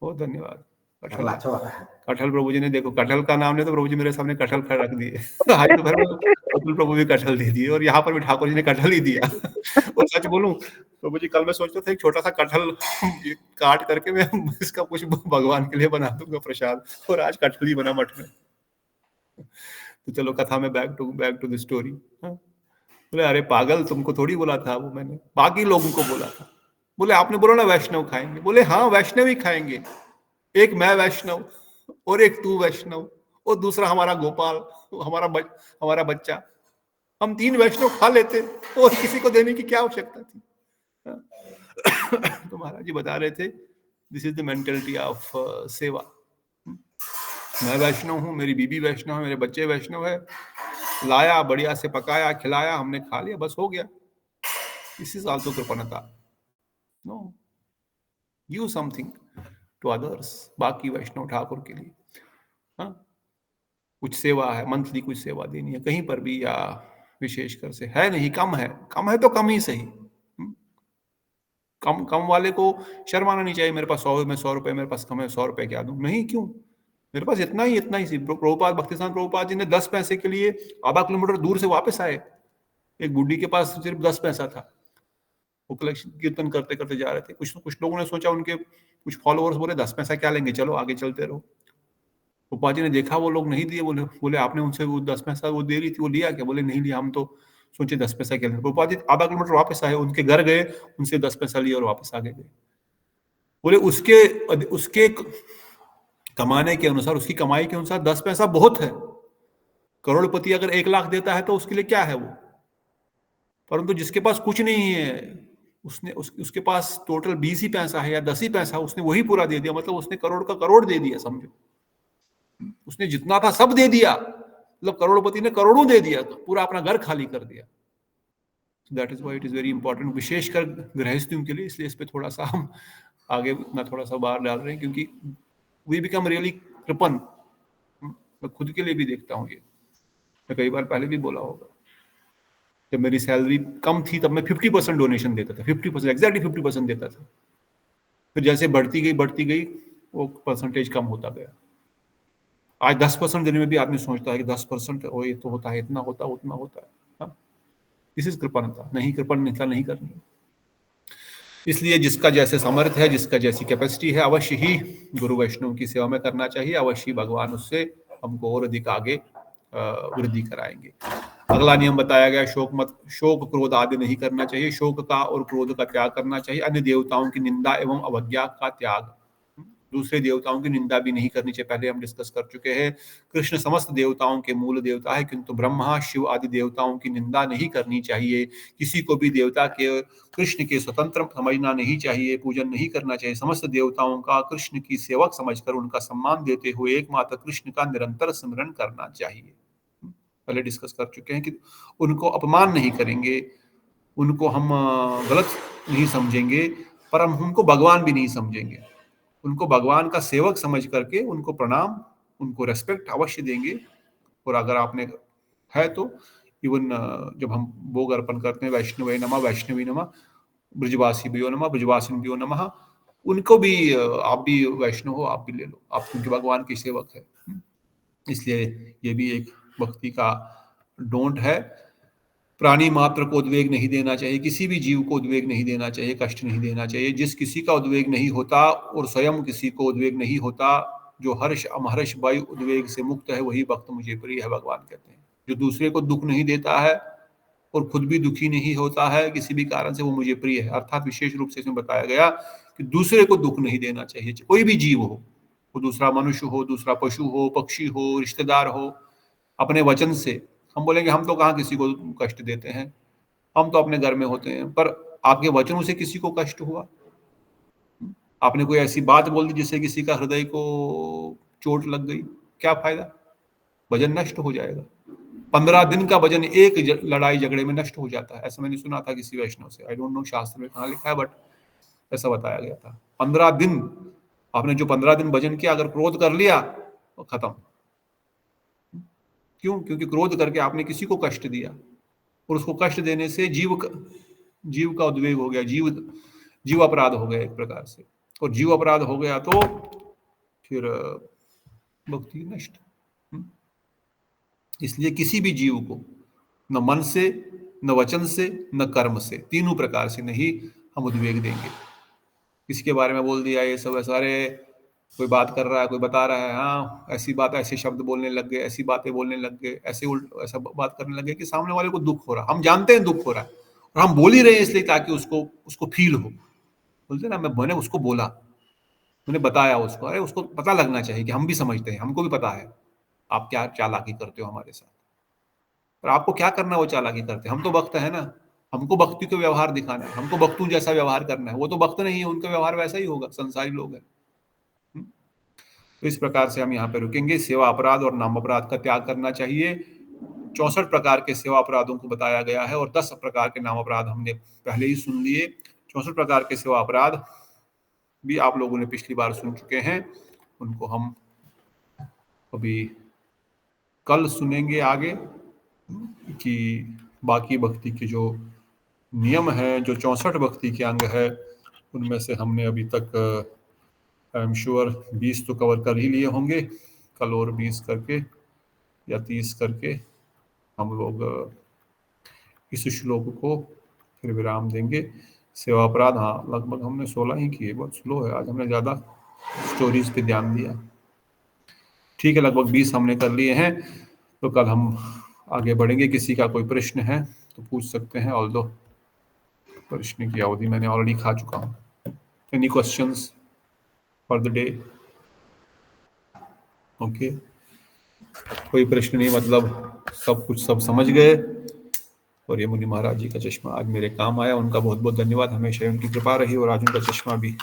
बहुत धन्यवाद। कटहल अच्छा होता है। कटहल प्रभु जी ने, देखो कटहल का नाम ले तो प्रभु जी मेरे सामने कटहल खा रख दिए। आज दोपहर में अतुल प्रभु भी कटहल दे दिए और यहाँ पर भी ठाकुर जी ने कटहल ही दिया। और सच बोलूं प्रभु जी, कल मैं सोचता था एक छोटा सा कटहल काट करके मैं इसका कुछ भगवान के लिए बना दूंगा प्रसाद, और आज कटहल ही बना मठ में। तो चलो कथा में बैक टू द स्टोरी। बोले अरे पागल, तुमको थोड़ी बोला था वो, मैंने बाकी लोगों को बोला था। बोले आपने बोला ना वैष्णव खाएंगे। बोले हाँ वैष्णव ही खाएंगे, एक मैं वैष्णव और एक तू वैष्णव और दूसरा हमारा गोपाल, हमारा बच्चा, हम 3 वैष्णव खा लेते और किसी को देने की क्या आवश्यकता थी। तो महाराज जी बता रहे थे this is the mentality of सेवा। मैं वैष्णव हूँ, मेरी बीबी वैष्णव है, मेरे बच्चे वैष्णव है, लाया बढ़िया से पकाया खिलाया, हमने खा लिया, बस हो गया। दिस इज आल्सो कृपणता। No, give something to others, बाकी वैष्णव ठाकुर के लिए। हाँ, कुछ सेवा है, मंथली कुछ सेवा देनी है कहीं पर भी, या विशेषकर से है नहीं, कम है तो कम ही सही। कम वाले को शर्माना नहीं चाहिए, मेरे पास 100 रुपए मेरे पास कम है, 100 रुपए क्या दूं? नहीं, क्यों, मेरे पास इतना ही प्रभुपाद भक्तिसिद्धांत प्रभुपाद जी ने 10 पैसे के लिए आधा किलोमीटर दूर से वापस आए। एक बुढ़ी के पास सिर्फ 10 पैसा था, वो कलेक्शन कीर्तन करते करते जा रहे थे। कुछ लोगों ने सोचा, उनके कुछ फॉलोअर्स बोले 10 पैसा क्या लेंगे, चलो आगे चलते रहो। प्रभुपाद जी ने देखा वो लोग नहीं दिए, बोले आपने उनसे वो 10 पैसा वो दे रही थी, वो लिया क्या? बोले नहीं लिया, हम तो सोचे 10 पैसा क्या लेंगे। प्रभुपाद जी आधा किलोमीटर वापस आए, उनके घर गए, उनसे 10 पैसा लिए और वापस आगे गए। बोले उसके कमाने के अनुसार, उसकी कमाई के अनुसार 10 पैसा बहुत है। करोड़पति अगर 1 लाख देता है तो उसके लिए क्या है वो, परंतु जिसके पास कुछ नहीं है, उसके पास टोटल 20 ही पैसा है या 10 ही पैसा, उसने वही पूरा दे दिया। मतलब उसने करोड़ का करोड़ दे दिया, समझो, उसने जितना था सब दे दिया। मतलब करोड़पति ने करोड़ों दे दिया, पूरा अपना घर खाली कर दिया। That is why it is very important, विशेषकर गृहस्थियों के लिए। इसलिए इस पे थोड़ा सा हम आगे इतना थोड़ा सा बाहर डाल रहे हैं, क्योंकि वी बिकम रियली कृपन। मैं खुद के लिए भी देखता हूँ, ये मैं कई बार पहले भी बोला होगा, जब मेरी सैलरी कम थी तब मैं 50% डोनेशन देता था, 50%, एग्जैक्टली 50% देता था। फिर जैसे बढ़ती गई वो परसेंटेज कम होता गया। आज 10% देने में भी आदमी सोचता है कि 10% ये तो होता है, इतना होता है, उतना होता है। दिस इज कृपणता, नहीं, कृपणता नहीं करनी। इसलिए जिसका जैसे सामर्थ्य है, जिसका जैसी कैपेसिटी है, अवश्य ही गुरु वैष्णव की सेवा में करना चाहिए। अवश्य भगवान उससे हमको और अधिक आगे वृद्धि कराएंगे। अगला नियम बताया गया, शोक क्रोध आदि नहीं करना चाहिए। शोक का और क्रोध का त्याग करना चाहिए। अन्य देवताओं की निंदा एवं अवज्ञा का त्याग, दूसरे देवताओं की निंदा भी नहीं करनी चाहिए, पहले हम डिस्कस कर चुके हैं। कृष्ण समस्त देवताओं के मूल देवता है, किंतु ब्रह्मा शिव आदि देवताओं की निंदा नहीं करनी चाहिए। किसी को भी देवता के कृष्ण के स्वतंत्र समझना नहीं चाहिए, पूजन नहीं करना चाहिए। समस्त देवताओं का कृष्ण की सेवक समझकर उनका सम्मान देते हुए एकमात्र कृष्ण का निरंतर स्मरण करना चाहिए। पहले डिस्कस कर चुके हैं कि उनको अपमान नहीं करेंगे, उनको हम गलत नहीं समझेंगे, पर हम उनको भगवान भी नहीं समझेंगे। उनको भगवान का सेवक समझ करके उनको प्रणाम, उनको रेस्पेक्ट अवश्य देंगे। और अगर आपने है तो इवन जब हम भोग अर्पण करते हैं, वैष्णवे नमः, वैष्णवी नमः, ब्रजवासी भी नमः, ब्रजवासिन भी नमः, उनको भी आप भी वैष्णव हो, आप भी ले लो, आप क्योंकि भगवान के सेवक है। इसलिए ये भी एक भक्ति का डोंट है। प्राणी मात्र को उद्वेग नहीं देना चाहिए, किसी भी जीव को उद्वेग नहीं देना चाहिए, कष्ट नहीं देना चाहिए। जिस किसी का उद्वेग नहीं होता और स्वयं किसी को उद्वेग नहीं होता, जो हर्ष अमहर्ष वायु उद्वेग से मुक्त है, वही भक्त मुझे प्रिय है, भगवान कहते हैं। जो दूसरे को दुख नहीं देता है और खुद भी दुखी नहीं होता है किसी भी कारण से, वो मुझे प्रिय है। अर्थात विशेष रूप से इसमें बताया गया कि दूसरे को दुख नहीं देना चाहिए, कोई भी जीव हो, वो दूसरा मनुष्य हो, दूसरा पशु हो, पक्षी हो, रिश्तेदार हो, अपने वचन से हम बोलेंगे हम तो कहाँ किसी को कष्ट देते हैं, हम तो अपने घर में होते हैं, पर आपके वचनों से किसी को कष्ट हुआ, आपने कोई ऐसी बात बोल दी जिससे किसी का हृदय को चोट लग गई, क्या फायदा, भजन नष्ट हो जाएगा। 15 दिन का भजन एक लड़ाई झगड़े में नष्ट हो जाता है, ऐसा मैंने सुना था किसी वैष्णव से, आई डोंट नो शास्त्र में कहाँ लिखा है, बट ऐसा बताया गया था। 15 दिन आपने जो 15 दिन भजन किया, अगर क्रोध कर लिया तो खत्म। क्यों? क्योंकि क्रोध करके आपने किसी को कष्ट दिया, और उसको कष्ट देने से जीव का उद्वेग हो गया, जीव अपराध हो गया एक प्रकार से, और जीव अपराध हो गया तो फिर भक्ति नष्ट। इसलिए किसी भी जीव को न मन से, न वचन से, न कर्म से, तीनों प्रकार से नहीं हम उद्वेग देंगे। किसी के बारे में बोल दिया ये सब, सारे कोई बात कर रहा है, कोई बता रहा है, हाँ ऐसी बात, ऐसे शब्द बोलने लग गए, ऐसी बातें बोलने लग गए, ऐसा बात करने लगे कि सामने वाले को दुख हो रहा, हम जानते हैं दुख हो रहा है, और हम बोल ही रहे हैं इसलिए ताकि उसको फील हो। बोलते ना, मैंने उसको बोला, मैंने बताया उसको, अरे उसको पता लगना चाहिए कि हम भी समझते हैं, हमको भी पता है आप क्या चालाकी करते हो हमारे साथ, पर आपको क्या करना वो चालाकी करते, हम तो भक्त है ना, हमको भक्ति को व्यवहार दिखाना है, हमको भक्तों जैसा व्यवहार करना है, वो तो भक्त नहीं है, उनका व्यवहार वैसा ही होगा, संसारी लोग हैं। तो इस प्रकार से हम यहाँ पे रुकेंगे। सेवा अपराध और नाम अपराध का त्याग करना चाहिए। 64 प्रकार के सेवा अपराधों को बताया गया है, और 10 प्रकार के नाम अपराध हमने पहले ही सुन लिए। 64 प्रकार के सेवा अपराध भी आप लोगों ने पिछली बार सुन चुके हैं, उनको हम अभी कल सुनेंगे आगे, कि बाकी भक्ति के जो नियम है, जो 64 भक्ति के अंग है, उनमें से हमने अभी तक आई एम श्योर 20 तो कवर कर ही लिए होंगे, कल और 20 करके या 30 करके हम लोग इस श्लोक को फिर विराम देंगे। सेवा अपराध, हाँ लगभग हमने 16 ही किए, बहुत स्लो है आज, हमने ज़्यादा स्टोरीज पे ध्यान दिया। ठीक है, लगभग 20 हमने कर लिए हैं, तो कल हम आगे बढ़ेंगे। किसी का कोई प्रश्न है तो पूछ सकते हैं, ऑल्दो प्रश्न की अवधि मैंने ऑलरेडी खा चुका हूँ। Any questions for the day? Okay, कोई प्रश्न नहीं, मतलब सब कुछ सब समझ गए। और ये मुनि महाराज जी का चश्मा आज मेरे काम आया, उनका बहुत बहुत धन्यवाद, हमेशा उनकी कृपा रही, और आज उनका चश्मा भी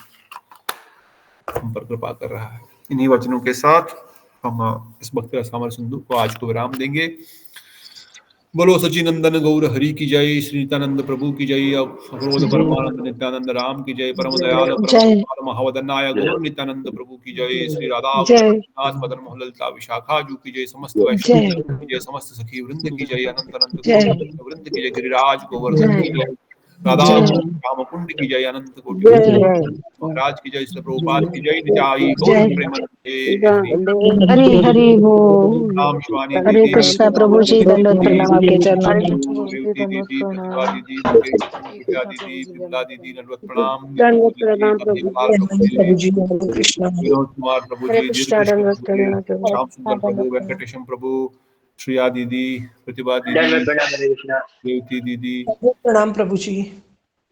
हम पर कृपा कर रहा है। इन्हीं वचनों के साथ हम इस भक्ति रसामर सिंधु को आज को विराम देंगे। बोलो सचिनंदन गौर हरि की जय, श्री नित्यानंद प्रभु की जय, अवरोध परमानंद नित्यानंद राम की जय, परम दयाल परम महावदनाय गौर नित्यानंद प्रभु की जय, श्री राधा नाथ मदन मोहन ललिता विशाखा जू की जय, समस्त वैष्णव की जय, समस्त सखी वृंद की जय, अनंत अनंत वृंद की जय, गिरिराज गोवर्धन की जय, राधा राम कुंड की जय, अनंत कोटि महाराज की जय, प्रभुपाद की जय, निताई गौर प्रेमानंदे। हरि हरि बोल। राम शिवानी हरे दीदी, कृष्णा प्रभु जी, दंडवत प्रणाम आपके चरणों में। रेवती दीदी, प्रतिभा दीदी, पूजा दीदी, विमला दीदी, दंडवत प्रणाम, दंडवत प्रणाम प्रभु प्रभु जी, हरे कृष्णा। विनोद कुमार प्रभु हरे जी, कृष्णा, दंडवत प्रणाम प्रभु। श्याम सुंदर प्रभु, वेंकटेशम प्रभु, श्रिया दीदी, प्रतिभा दीदी, रेवती दीदी, प्रणाम प्रभु जी।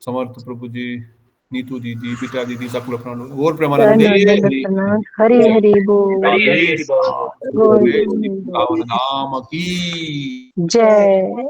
समर्थ प्रभु जी, नीतू दीदी, पिता दीदी, सकल प्राण और प्रेमानंदे। दंडवत प्रणाम। हरि हरि बोल। राम की जय।